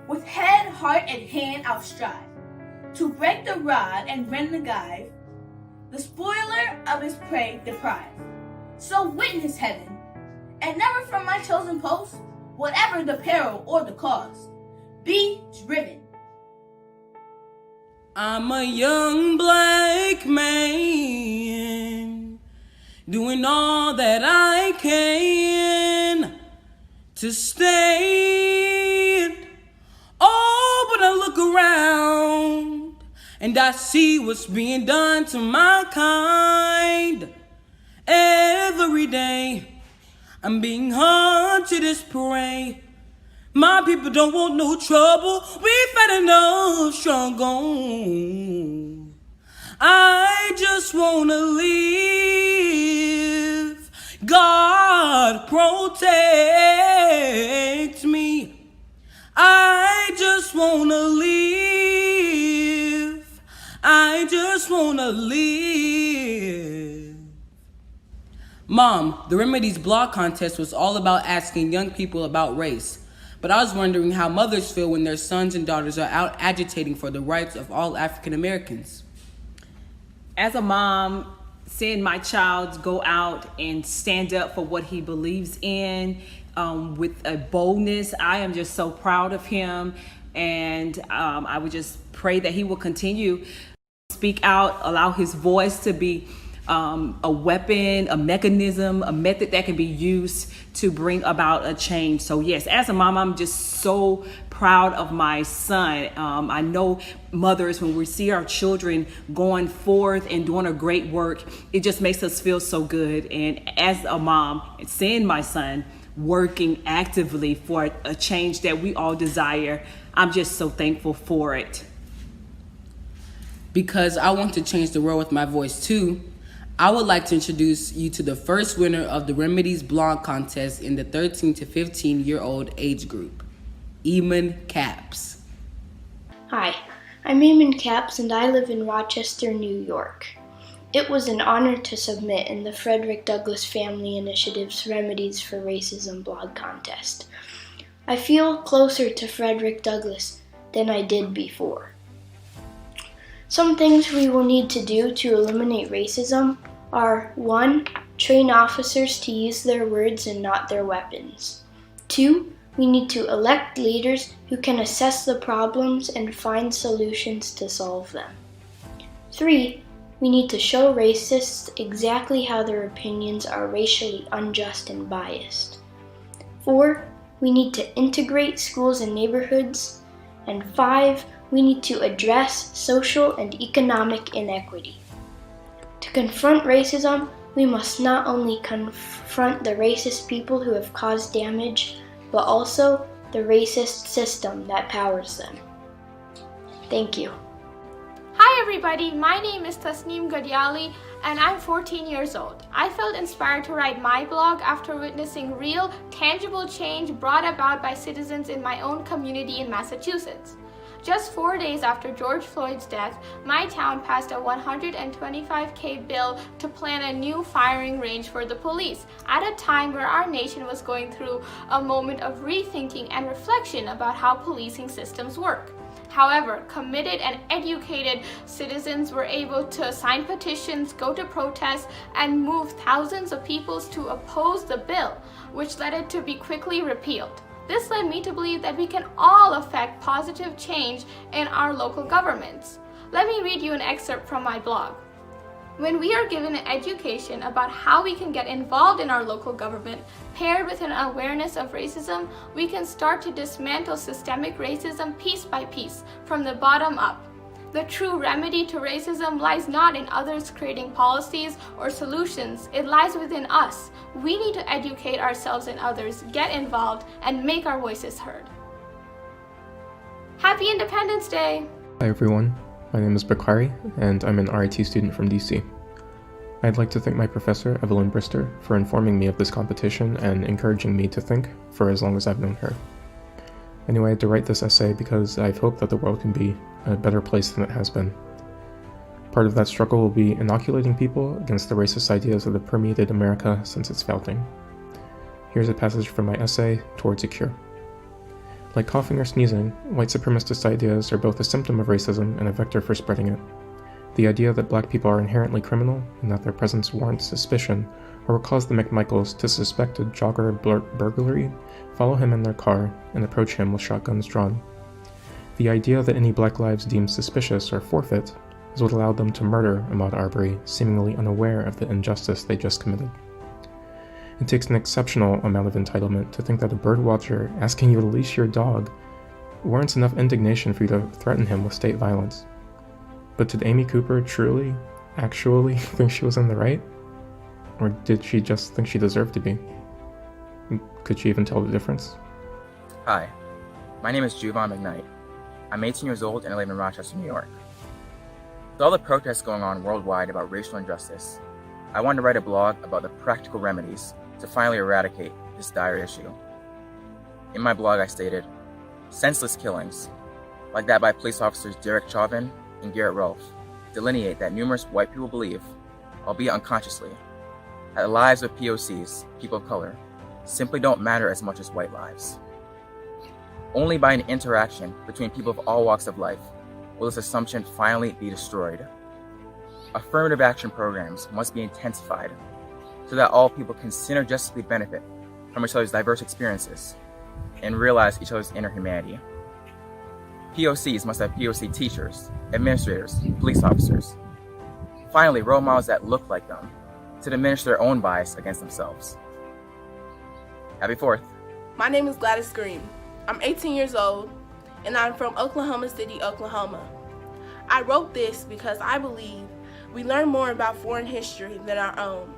[SPEAKER 12] with head, heart, and hand I'll strive, to break the rod and rend the gyve, the spoiler of his prey deprive. So witness heaven, and never from my chosen post, whatever the peril or the cause, be driven.
[SPEAKER 13] I'm a young black man, doing all that I can to stand. Oh, but I look around and I see what's being done to my kind. Every day I'm being hunted as prey. My people don't want no trouble. We've had enough struggle. I just wanna live. God protect me. I just wanna live. I just wanna live. Mom, the Remedies blog contest was all about asking young people about race. But I was wondering how mothers feel when their sons and daughters are out agitating for the rights of all African Americans.
[SPEAKER 14] As a mom, seeing my child go out and stand up for what he believes in with a boldness, I am just so proud of him. And I would just pray that he will continue to speak out, allow his voice to be a weapon, a mechanism, a method that can be used to bring about a change. So yes, as a mom, I'm just so proud of my son. I know mothers, when we see our children going forth and doing a great work, it just makes us feel so good. And as a mom, seeing my son working actively for a change that we all desire, I'm just so thankful for it.
[SPEAKER 13] Because I want to change the world with my voice too, I would like to introduce you to the first winner of the Remedies blog contest in the 13 to 15-year-old age group, Eamon Capps.
[SPEAKER 15] Hi, I'm Eamon Capps and I live in Rochester, New York. It was an honor to submit in the Frederick Douglass Family Initiatives Remedies for Racism blog contest. I feel closer to Frederick Douglass than I did before. Some things we will need to do to eliminate racism are 1. Train officers to use their words and not their weapons. 2. We need to elect leaders who can assess the problems and find solutions to solve them. 3. We need to show racists exactly how their opinions are racially unjust and biased. 4, we need to integrate schools and neighborhoods. And 5, we need to address social and economic inequity. To confront racism, we must not only confront the racist people who have caused damage, but also the racist system that powers them. Thank you.
[SPEAKER 16] Hi everybody, my name is Tasneem Gadiali and I'm 14 years old. I felt inspired to write my blog after witnessing real, tangible change brought about by citizens in my own community in Massachusetts. Just 4 days after George Floyd's death, my town passed a $125,000 bill to plan a new firing range for the police at a time where our nation was going through a moment of rethinking and reflection about how policing systems work. However, committed and educated citizens were able to sign petitions, go to protests, and move thousands of people to oppose the bill, which led it to be quickly repealed. This led me to believe that we can all affect positive change in our local governments. Let me read you an excerpt from my blog. When we are given an education about how we can get involved in our local government, paired with an awareness of racism, we can start to dismantle systemic racism piece by piece, from the bottom up. The true remedy to racism lies not in others creating policies or solutions, it lies within us. We need to educate ourselves and others, get involved, and make our voices heard. Happy Independence Day!
[SPEAKER 17] Hi everyone, my name is Bakari, and I'm an RIT student from DC. I'd like to thank my professor, Evelyn Brister, for informing me of this competition and encouraging me to think for as long as I've known her. I knew I had to write this essay because I've hoped that the world can be a better place than it has been. Part of that struggle will be inoculating people against the racist ideas that have permeated America since its founding. Here's a passage from my essay, Towards a Cure. Like coughing or sneezing, white supremacist ideas are both a symptom of racism and a vector for spreading it. The idea that black people are inherently criminal and that their presence warrants suspicion or will cause the McMichaels to suspect a jogger burglary, follow him in their car, and approach him with shotguns drawn. The idea that any black lives deemed suspicious or forfeit is what allowed them to murder Ahmaud Arbery, seemingly unaware of the injustice they just committed. It takes an exceptional amount of entitlement to think that a birdwatcher asking you to leash your dog warrants enough indignation for you to threaten him with state violence. But did Amy Cooper truly, actually think she was in the right? Or did she just think she deserved to be? Could she even tell the difference?
[SPEAKER 18] Hi, my name is Juvan McKnight. I'm 18 years old and I live in Rochester, New York. With all the protests going on worldwide about racial injustice, I wanted to write a blog about the practical remedies to finally eradicate this dire issue. In my blog I stated, senseless killings, like that by police officers Derek Chauvin and Garrett Rolfe, delineate that numerous white people believe, albeit unconsciously, that the lives of POCs, people of color, simply don't matter as much as white lives. Only by an interaction between people of all walks of life will this assumption finally be destroyed. Affirmative action programs must be intensified so that all people can synergistically benefit from each other's diverse experiences and realize each other's inner humanity. POCs must have POC teachers, administrators, police officers. Finally, role models that look like them to diminish their own bias against themselves. Happy 4th.
[SPEAKER 12] My name is Gladys Green. I'm 18 years old, and I'm from Oklahoma City, Oklahoma. I wrote this because I believe we learn more about foreign history than our own.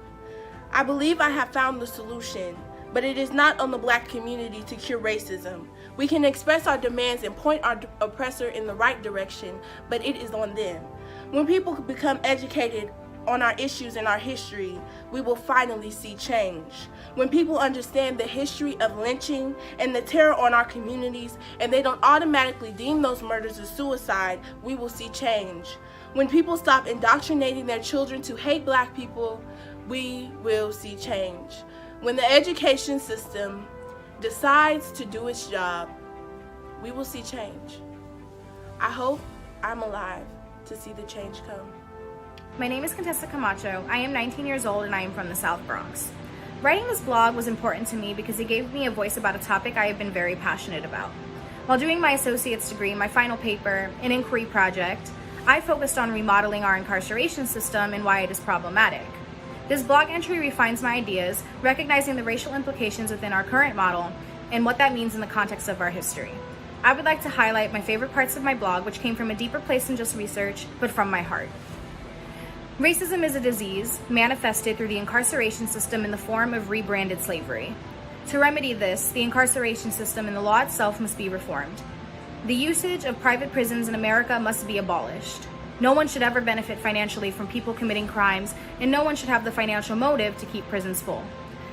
[SPEAKER 12] I believe I have found the solution, but it is not on the black community to cure racism. We can express our demands and point our oppressor in the right direction, but it is on them. When people become educated on our issues and our history, we will finally see change. When people understand the history of lynching and the terror on our communities, and they don't automatically deem those murders as suicide, we will see change. When people stop indoctrinating their children to hate black people, we will see change. When the education system decides to do its job, we will see change. I hope I'm alive to see the change come.
[SPEAKER 19] My name is Contessa Camacho. I am 19 years old and I am from the South Bronx. Writing this blog was important to me because it gave me a voice about a topic I have been very passionate about. While doing my associate's degree, my final paper, an inquiry project, I focused on remodeling our incarceration system and why it is problematic. This blog entry refines my ideas, recognizing the racial implications within our current model and what that means in the context of our history. I would like to highlight my favorite parts of my blog, which came from a deeper place than just research, but from my heart. Racism is a disease manifested through the incarceration system in the form of rebranded slavery. To remedy this, the incarceration system and the law itself must be reformed. The usage of private prisons in America must be abolished. No one should ever benefit financially from people committing crimes, and no one should have the financial motive to keep prisons full.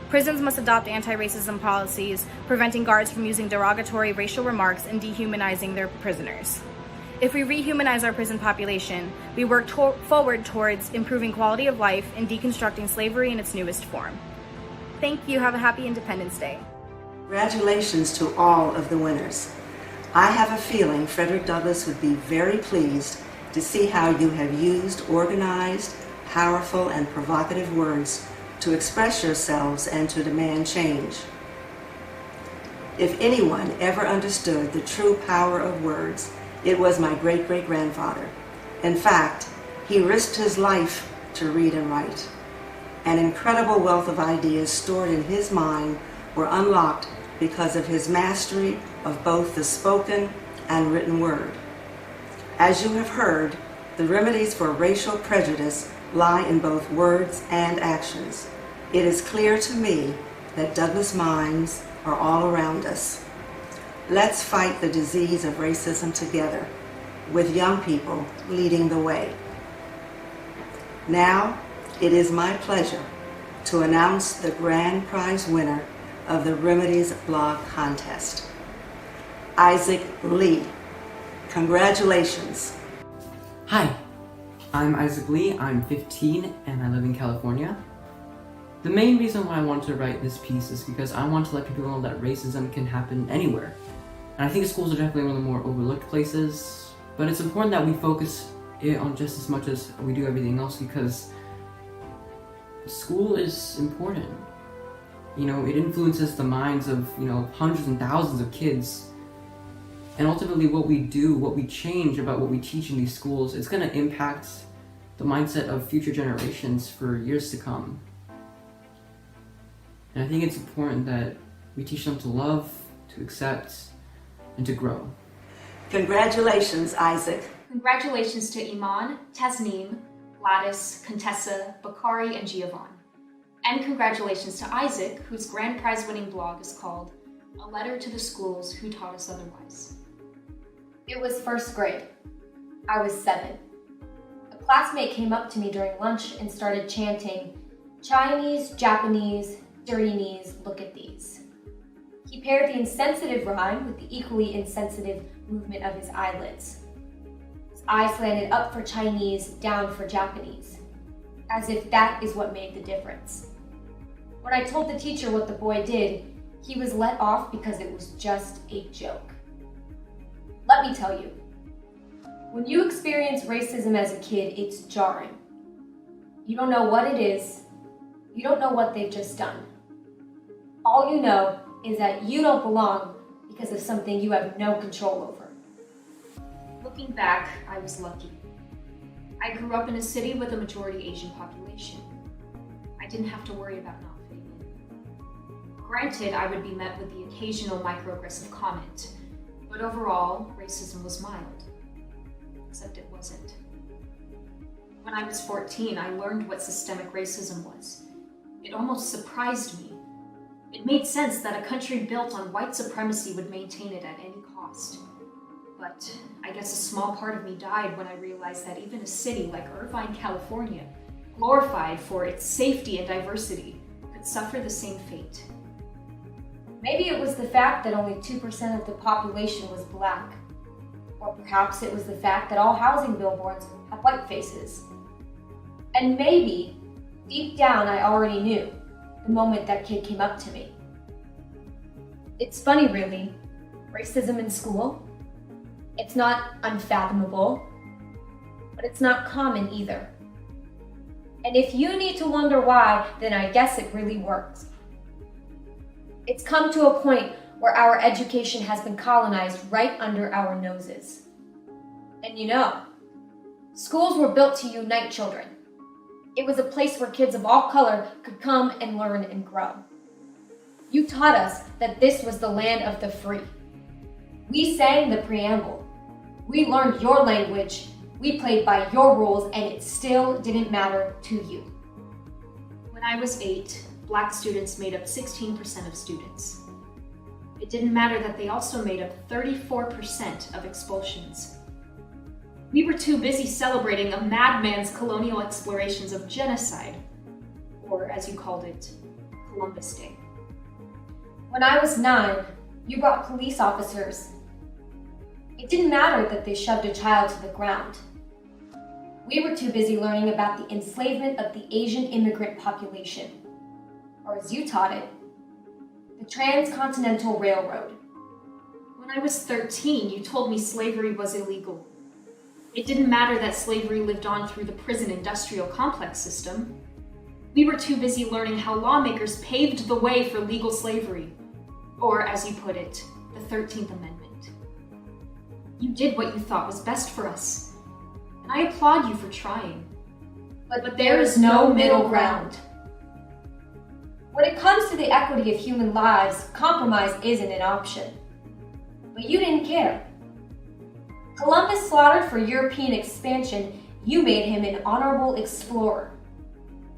[SPEAKER 19] Prisons must adopt anti-racism policies, preventing guards from using derogatory racial remarks and dehumanizing their prisoners. If we rehumanize our prison population, we work forward towards improving quality of life and deconstructing slavery in its newest form. Thank you. Have a happy Independence Day.
[SPEAKER 2] Congratulations to all of the winners. I have a feeling Frederick Douglass would be very pleased to see how you have used organized, powerful, and provocative words to express yourselves and to demand change. If anyone ever understood the true power of words, it was my great-great-grandfather. In fact, he risked his life to read and write. An incredible wealth of ideas stored in his mind were unlocked because of his mastery of both the spoken and written word. As you have heard, the remedies for racial prejudice lie in both words and actions. It is clear to me that Douglass minds are all around us. Let's fight the disease of racism together, with young people leading the way. Now, it is my pleasure to announce the grand prize winner of the Remedies blog contest, Isaac Lee. Congratulations.
[SPEAKER 20] Hi, I'm Isaac Lee, I'm 15 and I live in California. The main reason why I wanted to write this piece is because I want to let people know that racism can happen anywhere. And I think schools are definitely one of the more overlooked places, but it's important that we focus it on just as much as we do everything else because school is important. You know, it influences the minds of, hundreds and thousands of kids. And ultimately what we do, what we change about what we teach in these schools, it's going to impact the mindset of future generations for years to come. And I think it's important that we teach them to love, to accept, and to grow.
[SPEAKER 2] Congratulations, Isaac.
[SPEAKER 21] Congratulations to Iman, Tasneem, Gladys, Contessa, Bakari, and Giovanni. And congratulations to Isaac, whose grand prize winning blog is called A Letter to the Schools Who Taught Us Otherwise.
[SPEAKER 22] It was first grade. I was 7. A classmate came up to me during lunch and started chanting, "Chinese, Japanese, dirty knees, look at these." He paired the insensitive rhyme with the equally insensitive movement of his eyelids. His eyes slanted up for Chinese, down for Japanese, as if that is what made the difference. When I told the teacher what the boy did, he was let off because it was just a joke. Let me tell you, when you experience racism as a kid, it's jarring. You don't know what it is. You don't know what they've just done. All you know is that you don't belong because of something you have no control over.
[SPEAKER 21] Looking back, I was lucky. I grew up in a city with a majority Asian population. I didn't have to worry about not fitting in. Granted, I would be met with the occasional microaggressive comment, but overall, racism was mild. Except it wasn't. When I was 14, I learned what systemic racism was. It almost surprised me. It made sense that a country built on white supremacy would maintain it at any cost. But I guess a small part of me died when I realized that even a city like Irvine, California, glorified for its safety and diversity, could suffer the same fate.
[SPEAKER 22] Maybe it was the fact that only 2% of the population was black. Or perhaps it was the fact that all housing billboards had white faces. And maybe, deep down, I already knew the moment that kid came up to me. It's funny, really. Racism in school? It's not unfathomable, but it's not common either. And if you need to wonder why, then I guess it really works. It's come to a point where our education has been colonized right under our noses. And schools were built to unite children, It was a place where kids of all color could come and learn and grow. You taught us that this was the land of the free. We sang the preamble. We learned your language. We played by your rules, and it still didn't matter to you.
[SPEAKER 21] When I was 8, Black students made up 16% of students. It didn't matter that they also made up 34% of expulsions. We were too busy celebrating a madman's colonial explorations of genocide, or as you called it, Columbus Day.
[SPEAKER 22] When I was 9, you brought police officers. It didn't matter that they shoved a child to the ground. We were too busy learning about the enslavement of the Asian immigrant population, or as you taught it, the Transcontinental Railroad.
[SPEAKER 21] When I was 13, you told me slavery was illegal. It didn't matter that slavery lived on through the prison industrial complex system. We were too busy learning how lawmakers paved the way for legal slavery, or as you put it, the 13th Amendment. You did what you thought was best for us, and I applaud you for trying.
[SPEAKER 22] But there is no middle ground. When it comes to the equity of human lives, compromise isn't an option. But you didn't care. Columbus slaughtered for European expansion, you made him an honorable explorer.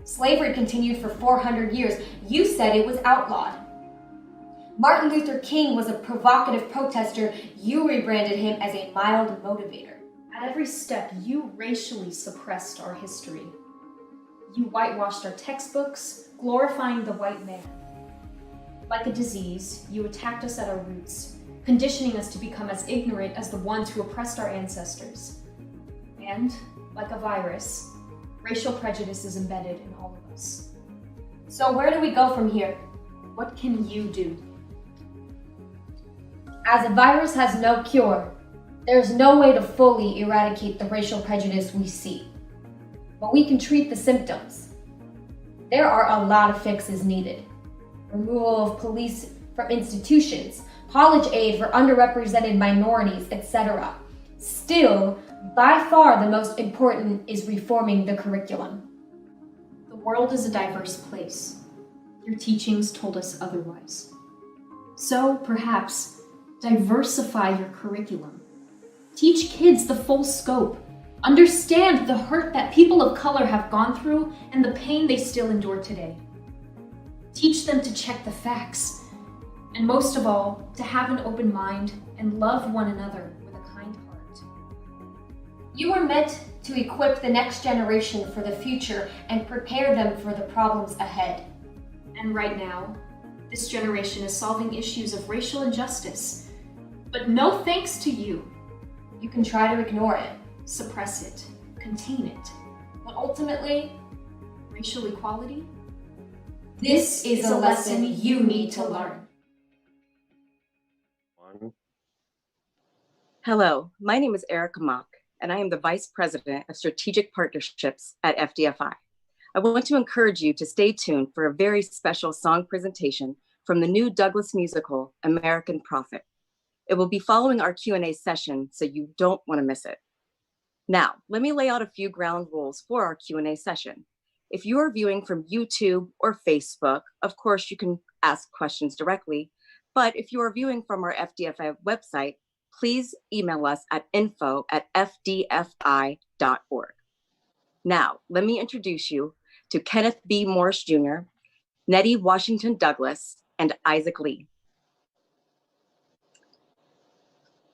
[SPEAKER 22] Slavery continued for 400 years, you said it was outlawed. Martin Luther King was a provocative protester, you rebranded him as a mild motivator.
[SPEAKER 21] At every step, you racially suppressed our history. You whitewashed our textbooks, glorifying the white man. Like a disease, you attacked us at our roots, conditioning us to become as ignorant as the ones who oppressed our ancestors. And, like a virus, racial prejudice is embedded in all of us.
[SPEAKER 22] So where do we go from here?
[SPEAKER 21] What can you do?
[SPEAKER 22] As a virus has no cure, there's no way to fully eradicate the racial prejudice we see. But we can treat the symptoms. There are a lot of fixes needed. Removal of police from institutions, college aid for underrepresented minorities, etc. Still, by far the most important is reforming the curriculum.
[SPEAKER 21] The world is a diverse place. Your teachings told us otherwise. So, perhaps, diversify your curriculum. Teach kids the full scope. Understand the hurt that people of color have gone through and the pain they still endure today. Teach them to check the facts, and most of all, to have an open mind and love one another with a kind heart.
[SPEAKER 22] You were meant to equip the next generation for the future and prepare them for the problems ahead.
[SPEAKER 21] And right now, this generation is solving issues of racial injustice. But no thanks to you.
[SPEAKER 22] You can try to ignore it,
[SPEAKER 21] suppress it, contain it.
[SPEAKER 22] But ultimately,
[SPEAKER 21] racial equality?
[SPEAKER 22] This is a lesson you need to learn.
[SPEAKER 1] Hello, my name is Erica Mock, and I am the Vice President of Strategic Partnerships at FDFI. I want to encourage you to stay tuned for a very special song presentation from the new Douglass musical, American Prophet. It will be following our Q&A session, so you don't want to miss it. Now, let me lay out a few ground rules for our Q&A session. If you are viewing from YouTube or Facebook, of course, you can ask questions directly. But if you are viewing from our FDFI website, please email us at info@fdfi.org. Now, let me introduce you to Kenneth B. Morris Jr., Nettie Washington Douglas, and Isaac Lee.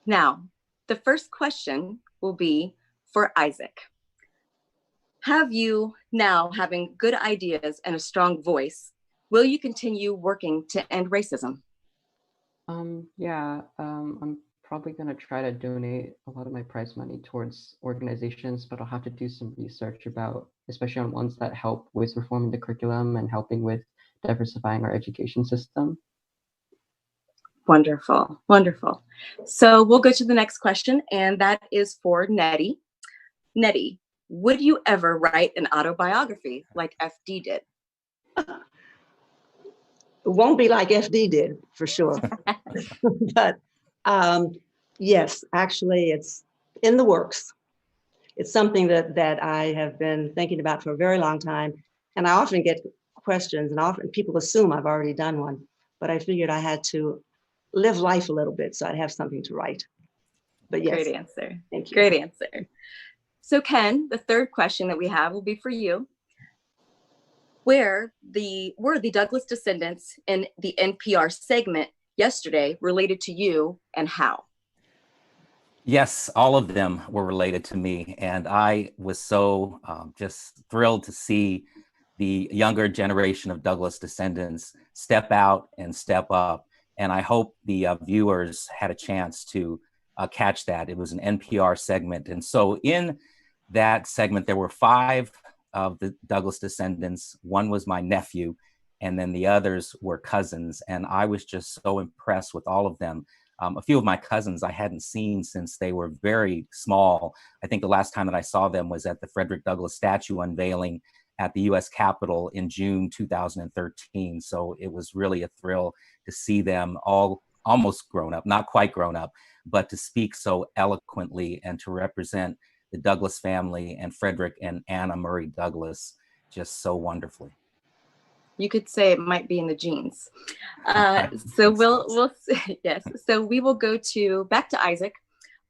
[SPEAKER 1] Now, the first question will be for Isaac. Have you, now having good ideas and a strong voice, will you continue working to end racism?
[SPEAKER 3] I'm probably going to try to donate a lot of my prize money towards organizations, but I'll have to do some research about, especially on ones that help with reforming the curriculum and helping with diversifying our education system.
[SPEAKER 1] Wonderful, wonderful. So we'll go to the next question, and that is for Nettie. Nettie, would you ever write an autobiography like FD did?
[SPEAKER 23] It won't be like FD did, for sure. But yes, actually, it's in the works. it's something that I have been thinking about for a very long time. And I often get questions, and often people assume I've already done one, but I figured I had to live life a little bit so I'd have something to write. But yes.
[SPEAKER 1] Great answer.
[SPEAKER 23] Thank you.
[SPEAKER 1] Great answer. So Ken, the third question that we have will be for you. Were the Douglass descendants in the NPR segment yesterday related to you, and how?
[SPEAKER 6] Yes, all of them were related to me. And I was so just thrilled to see the younger generation of Douglass descendants step out and step up. And I hope the viewers had a chance to catch that. It was an NPR segment. And so in that segment, there were 5 of the Douglass descendants. One was my nephew, and then the others were cousins. And I was just so impressed with all of them. A few of my cousins I hadn't seen since they were very small. I think the last time that I saw them was at the Frederick Douglass statue unveiling at the US Capitol in June 2013. So it was really a thrill to see them all almost grown up, not quite grown up, but to speak so eloquently and to represent the Douglass family and Frederick and Anna Murray Douglass just so wonderfully.
[SPEAKER 1] You could say it might be in the genes. So we'll yes. So we will go back to Isaac.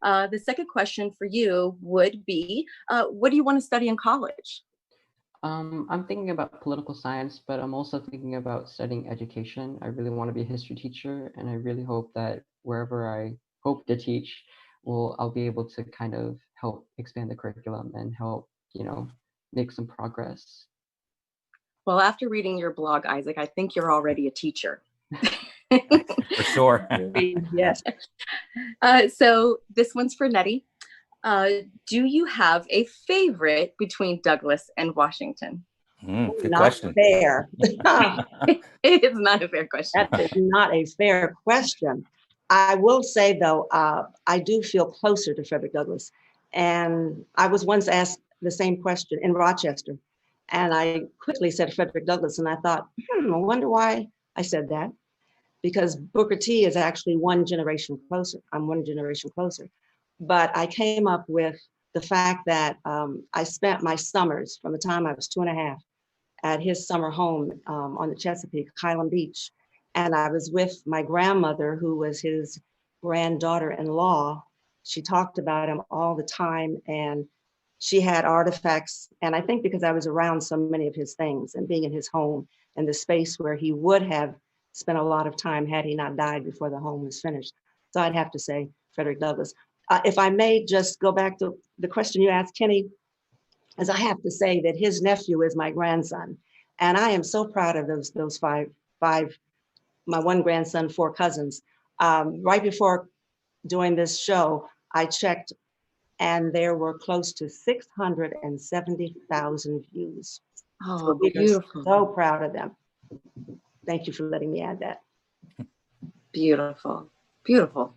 [SPEAKER 1] The second question for you would be, what do you want to study in college?
[SPEAKER 3] I'm thinking about political science, but I'm also thinking about studying education. I really want to be a history teacher, and I really hope that wherever I hope to teach, I'll be able to kind of help expand the curriculum and help, make some progress.
[SPEAKER 1] Well, after reading your blog, Isaac, I think you're already a teacher.
[SPEAKER 6] For sure.
[SPEAKER 23] Yes.
[SPEAKER 1] So this one's for Nettie. Do you have a favorite between Douglass and Washington?
[SPEAKER 6] Good
[SPEAKER 23] Not
[SPEAKER 6] question.
[SPEAKER 23] fair.
[SPEAKER 1] It is not a fair question.
[SPEAKER 23] That is not a fair question. I will say, though, I do feel closer to Frederick Douglass. And I was once asked the same question in Rochester. And I quickly said Frederick Douglass, and I thought, I wonder why I said that. Because Booker T is actually one generation closer. I'm one generation closer. But I came up with the fact that I spent my summers from the time I was 2.5 at his summer home on the Chesapeake, Highland Beach. And I was with my grandmother, who was his granddaughter-in-law. She talked about him all the time, and she had artifacts. And I think because I was around so many of his things and being in his home and the space where he would have spent a lot of time had he not died before the home was finished. So I'd have to say Frederick Douglass. If I may just go back to the question you asked, Kenny, as I have to say that his nephew is my grandson. And I am so proud of those five, my one grandson, 4 cousins. Right before doing this show, I checked, and there were close to 670,000 views.
[SPEAKER 1] Oh,
[SPEAKER 23] so we
[SPEAKER 1] beautiful.
[SPEAKER 23] are so proud of them. Thank you for letting me add that.
[SPEAKER 1] Beautiful, beautiful.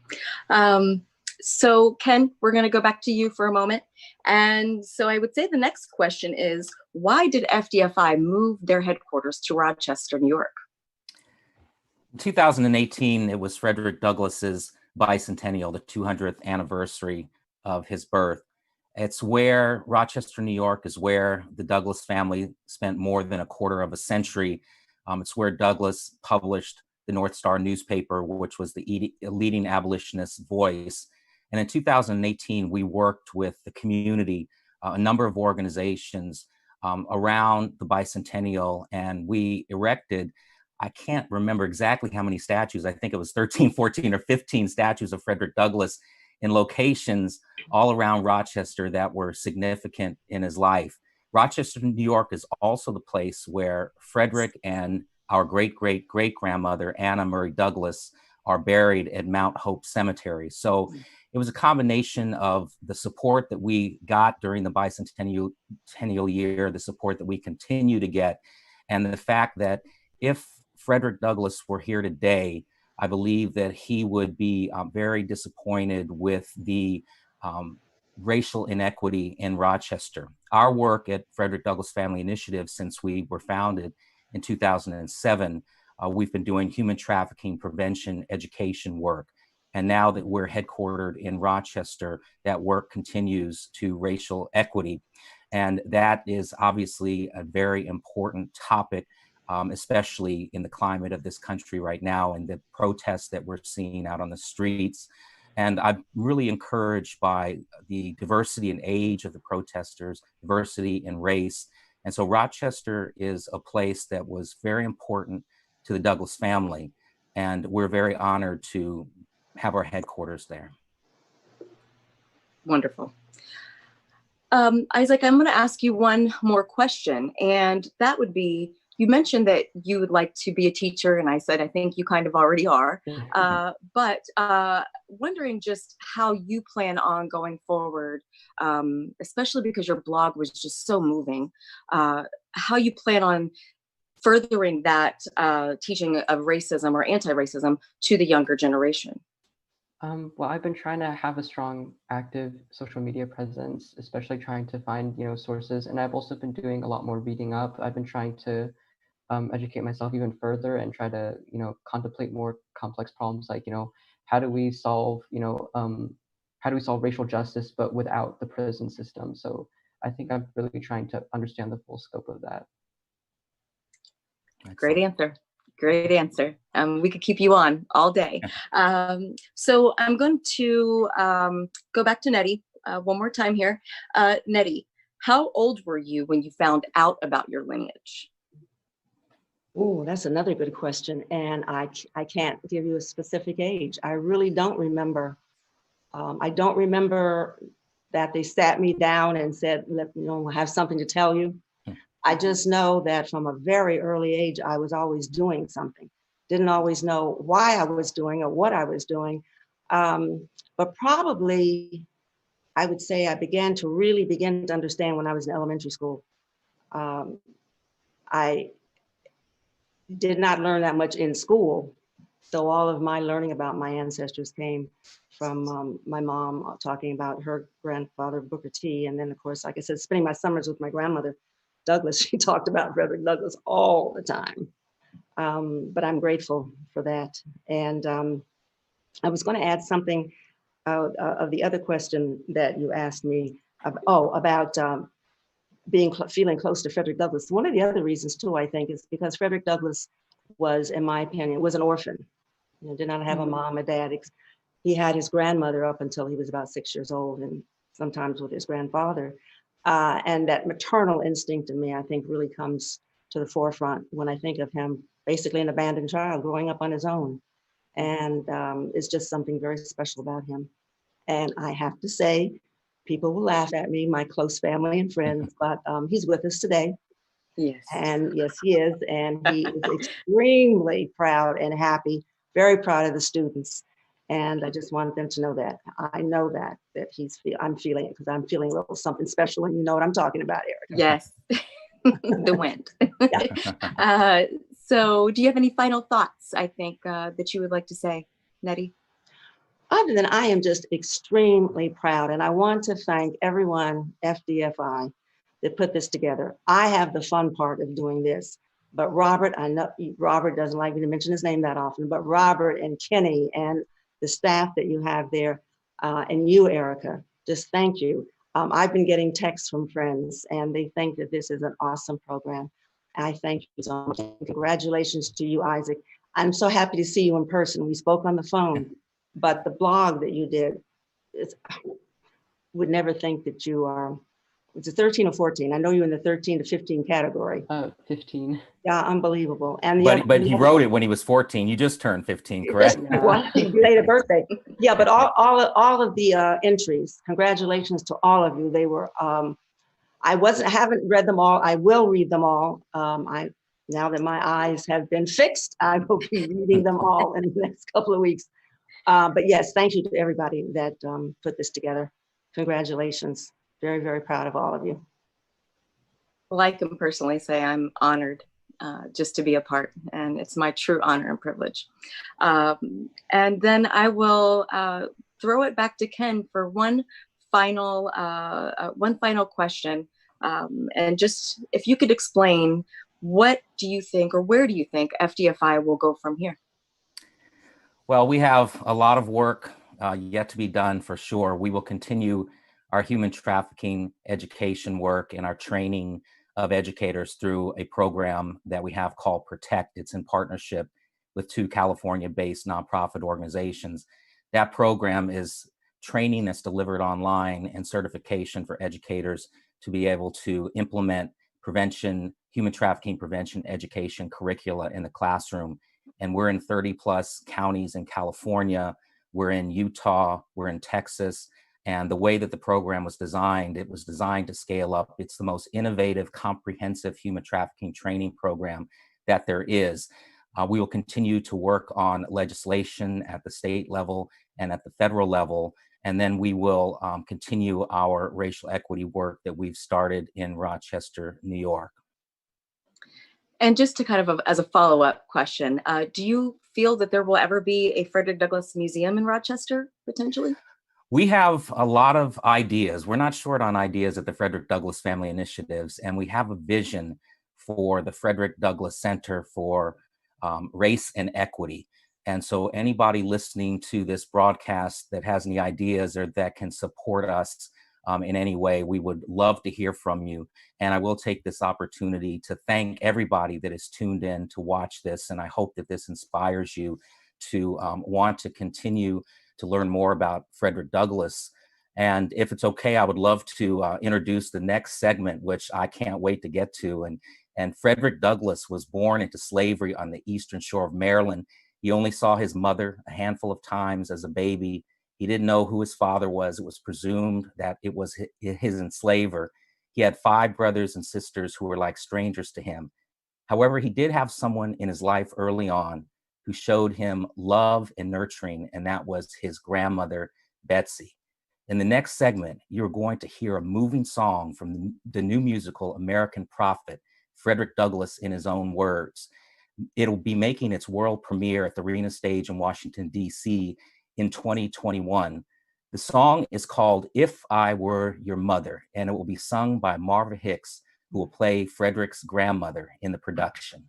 [SPEAKER 1] So Ken, we're going to go back to you for a moment. And so I would say the next question is, why did FDFI move their headquarters to Rochester, New York?
[SPEAKER 6] In 2018, it was Frederick Douglass's bicentennial, the 200th anniversary of his birth. It's where Rochester, New York is where the Douglass family spent more than a quarter of a century. It's where Douglass published the North Star newspaper, which was the leading abolitionist voice. And in 2018, we worked with the community, a number of organizations around the bicentennial, and we erected, I can't remember exactly how many statues. I think it was 13, 14, or 15 statues of Frederick Douglass in locations all around Rochester that were significant in his life. Rochester, New York is also the place where Frederick and our great-great-great-grandmother, Anna Murray Douglass, are buried at Mount Hope Cemetery. So it was a combination of the support that we got during the bicentennial year, the support that we continue to get, and the fact that if Frederick Douglass were here today, I believe that he would be very disappointed with the racial inequity in Rochester. Our work at Frederick Douglass Family Initiatives, since we were founded in 2007, we've been doing human trafficking prevention education work. And now that we're headquartered in Rochester, that work continues to racial equity. And that is obviously a very important topic, especially in the climate of this country right now and the protests that we're seeing out on the streets. And I'm really encouraged by the diversity in age of the protesters, diversity in race. And so Rochester is a place that was very important to the Douglass family. And we're very honored to have our headquarters there.
[SPEAKER 1] Wonderful. Isaac, I'm going to ask you one more question, and that would be, you mentioned that you would like to be a teacher, and I said, I think you kind of already are, but wondering just how you plan on going forward, especially because your blog was just so moving, how you plan on furthering that teaching of racism or anti-racism to the younger generation.
[SPEAKER 3] Well, I've been trying to have a strong, active social media presence, especially trying to find, sources. And I've also been doing a lot more reading up. I've been trying to educate myself even further and try to, contemplate more complex problems like, how do we solve, how do we solve racial justice, but without the prison system? So I think I'm really trying to understand the full scope of that.
[SPEAKER 1] Great answer. Great answer. We could keep you on all day. So I'm going to go back to Nettie one more time here. Nettie, how old were you when you found out about your lineage?
[SPEAKER 23] Oh, that's another good question. And I can't give you a specific age. I really don't remember. I don't remember that they sat me down and said, I have something to tell you. I just know that from a very early age, I was always doing something. Didn't always know why I was doing or what I was doing. But probably, I would say I began to understand when I was in elementary school. I did not learn that much in school. So all of my learning about my ancestors came from my mom talking about her grandfather, Booker T. And then, of course, like I said, spending my summers with my grandmother, Douglass. She talked about Frederick Douglass all the time. But I'm grateful for that. And I was going to add something of the other question that you asked me about feeling close to Frederick Douglass. One of the other reasons too, I think, is because Frederick Douglass was, in my opinion, was an orphan. Did not have a mom or dad. He had his grandmother up until he was about 6 years old, and sometimes with his grandfather. And that maternal instinct in me, I think, really comes to the forefront when I think of him, basically an abandoned child growing up on his own. And it's just something very special about him. And I have to say, people will laugh at me, my close family and friends, but he's with us today.
[SPEAKER 1] Yes.
[SPEAKER 23] And yes, he is. And he is extremely proud and happy, very proud of the students. And I just wanted them to know that. I know that I'm feeling it because I'm feeling a little something special, and you know what I'm talking about, Erica.
[SPEAKER 1] Yes, the wind. So do you have any final thoughts, I think, that you would like to say, Nettie?
[SPEAKER 23] Other than I am just extremely proud, and I want to thank everyone, FDFI, that put this together. I have the fun part of doing this, but Robert, I know Robert doesn't like me to mention his name that often, but Robert and Kenny and the staff that you have there, and you, Erica, just thank you. I've been getting texts from friends, and they think that this is an awesome program. I thank you so much. Congratulations to you, Isaac. I'm so happy to see you in person. We spoke on the phone, but the blog that you did, would never think that you are, it's a 13 or 14. I know you're in the 13 to 15 category.
[SPEAKER 3] 15.
[SPEAKER 23] Yeah, unbelievable. And
[SPEAKER 6] but he wrote it when he was 14. You just turned 15, correct?
[SPEAKER 23] Well, belated birthday. Yeah, but all of the entries, congratulations to all of you. They were, haven't read them all. I will read them all. Now that my eyes have been fixed, I will be reading them all in the next couple of weeks. But yes, thank you to everybody that put this together. Congratulations. Very, very proud of all of you.
[SPEAKER 1] Well, I can personally say I'm honored just to be a part, and it's my true honor and privilege. And then I will throw it back to Ken for one final question. And just if you could explain, what do you think, or where do you think FDFI will go from here?
[SPEAKER 6] Well, we have a lot of work yet to be done for sure. We will continue our human trafficking education work and our training of educators through a program that we have called Protect. It's in partnership with 2 California-based nonprofit organizations. That program is training that's delivered online and certification for educators to be able to implement prevention, human trafficking prevention education curricula in the classroom. And we're in 30 plus counties in California, we're in Utah, we're in Texas. And the way that the program was designed, it was designed to scale up. It's the most innovative, comprehensive human trafficking training program that there is. We will continue to work on legislation at the state level and at the federal level. And then we will continue our racial equity work that we've started in Rochester, New York.
[SPEAKER 1] And just to kind of as a follow-up question, do you feel that there will ever be a Frederick Douglass Museum in Rochester, potentially?
[SPEAKER 6] We have a lot of ideas. We're not short on ideas at the Frederick Douglass Family Initiatives, and we have a vision for the Frederick Douglass Center for Race and Equity. And so anybody listening to this broadcast that has any ideas or that can support us in any way, we would love to hear from you. And I will take this opportunity to thank everybody that is tuned in to watch this. And I hope that this inspires you to want to continue to learn more about Frederick Douglass. And if it's okay, I would love to introduce the next segment, which I can't wait to get to. And Frederick Douglass was born into slavery on the eastern shore of Maryland. He only saw his mother a handful of times as a baby. He didn't know who his father was. It was presumed that it was his enslaver. He had 5 brothers and sisters who were like strangers to him. However, he did have someone in his life early on who showed him love and nurturing, and that was his grandmother, Betsy. In the next segment, you're going to hear a moving song from the new musical, American Prophet, Frederick Douglass in his own words. It'll be making its world premiere at the Arena Stage in Washington, D.C. in 2021. The song is called If I Were Your Mother, and it will be sung by Marva Hicks, who will play Frederick's grandmother in the production.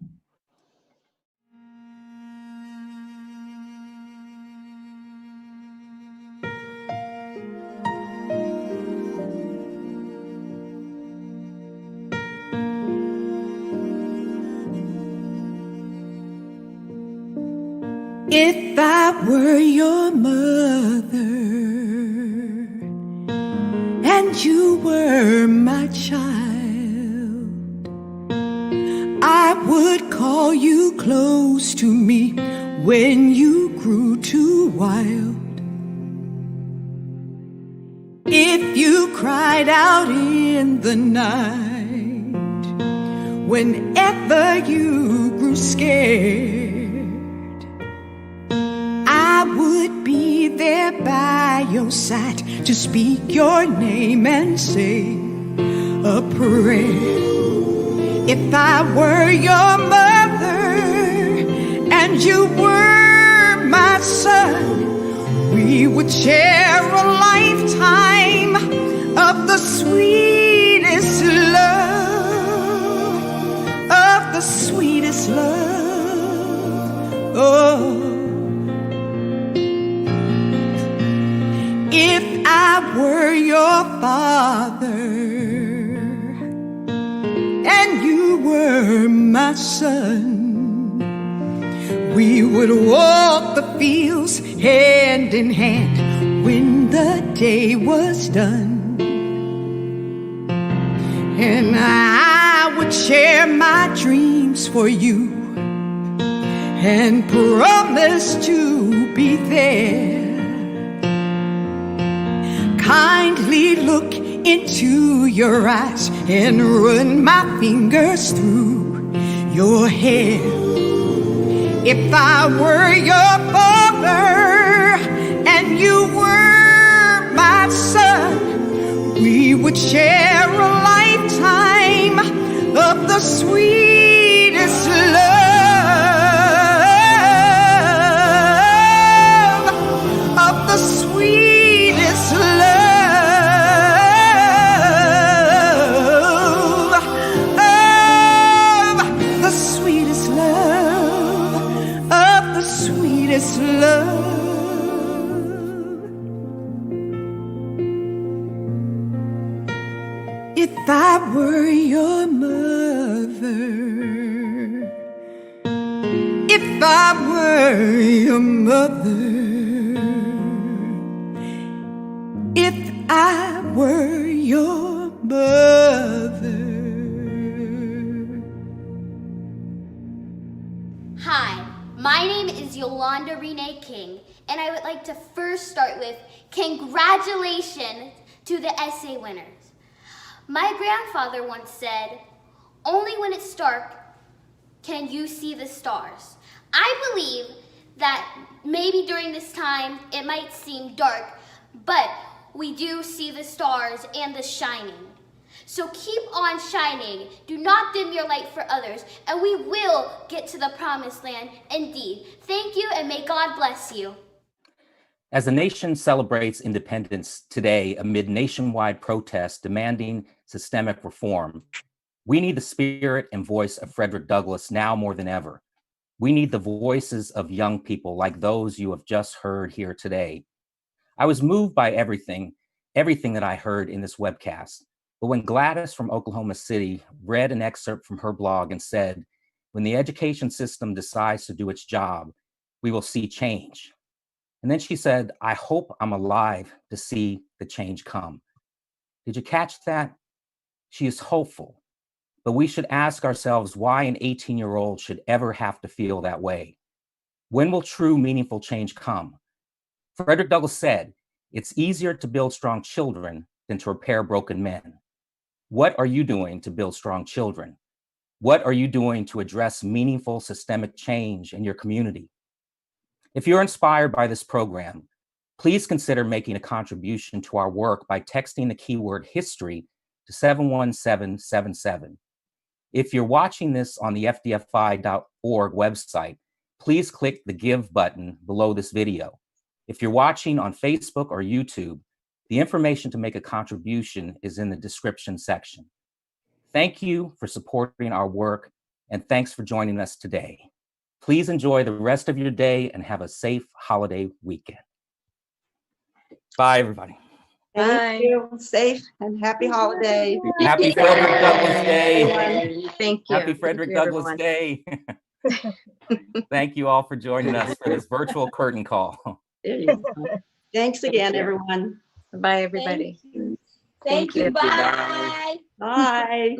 [SPEAKER 7] If I were your mother and you were my child, I would call you close to me when you grew too wild. If you cried out in the night, whenever you grew scared, I would be there by your side to speak your name and say a prayer. If I were your mother and you were my son, we would share a lifetime of the sweetest love, of the sweetest love. Oh. If I were your father and you were my son, we would walk the fields hand in hand when the day was done. And I would share my dreams for you and promise to be there. Kindly look into your eyes and run my fingers through your hair. If I were your father and you were my son, we would share a lifetime of the sweetest love, of the sweetest love. this love. If I were your mother, if I were your mother, if I were your mother.
[SPEAKER 8] Hi, my name is Yolanda Renee King, and I would like to first start with congratulations to the essay winners. My grandfather once said, "Only when it's dark can you see the stars." I believe that maybe during this time it might seem dark, but we do see the stars and the shining. So keep on shining. Do not dim your light for others, and we will get to the promised land indeed. Thank you, and may God bless you.
[SPEAKER 6] As the nation celebrates independence today amid nationwide protests demanding systemic reform, we need the spirit and voice of Frederick Douglass now more than ever. We need the voices of young people like those you have just heard here today. I was moved by everything that I heard in this webcast. But when Gladys from Oklahoma City read an excerpt from her blog and said, "When the education system decides to do its job, we will see change." And then she said, "I hope I'm alive to see the change come." Did you catch that? She is hopeful, but we should ask ourselves why an 18-year-old should ever have to feel that way. When will true, meaningful change come? Frederick Douglass said, "It's easier to build strong children than to repair broken men." What are you doing to build strong children? What are you doing to address meaningful systemic change in your community? If you're inspired by this program, please consider making a contribution to our work by texting the keyword history to 71777. If you're watching this on the fdfi.org website, please click the Give button below this video. If you're watching on Facebook or YouTube, the information to make a contribution is in the description section. Thank you for supporting our work, and thanks for joining us today. Please enjoy the rest of your day and have a safe holiday weekend. Bye, everybody.
[SPEAKER 23] Thank you. Safe and happy holiday.
[SPEAKER 6] Happy Frederick Douglass Day.
[SPEAKER 1] Thank you.
[SPEAKER 6] Happy Frederick Douglass Day. Thank you all for joining us for this virtual curtain call.
[SPEAKER 23] There you go. Thanks again, everyone.
[SPEAKER 1] Bye, everybody.
[SPEAKER 22] Thank you. Bye.
[SPEAKER 23] Bye.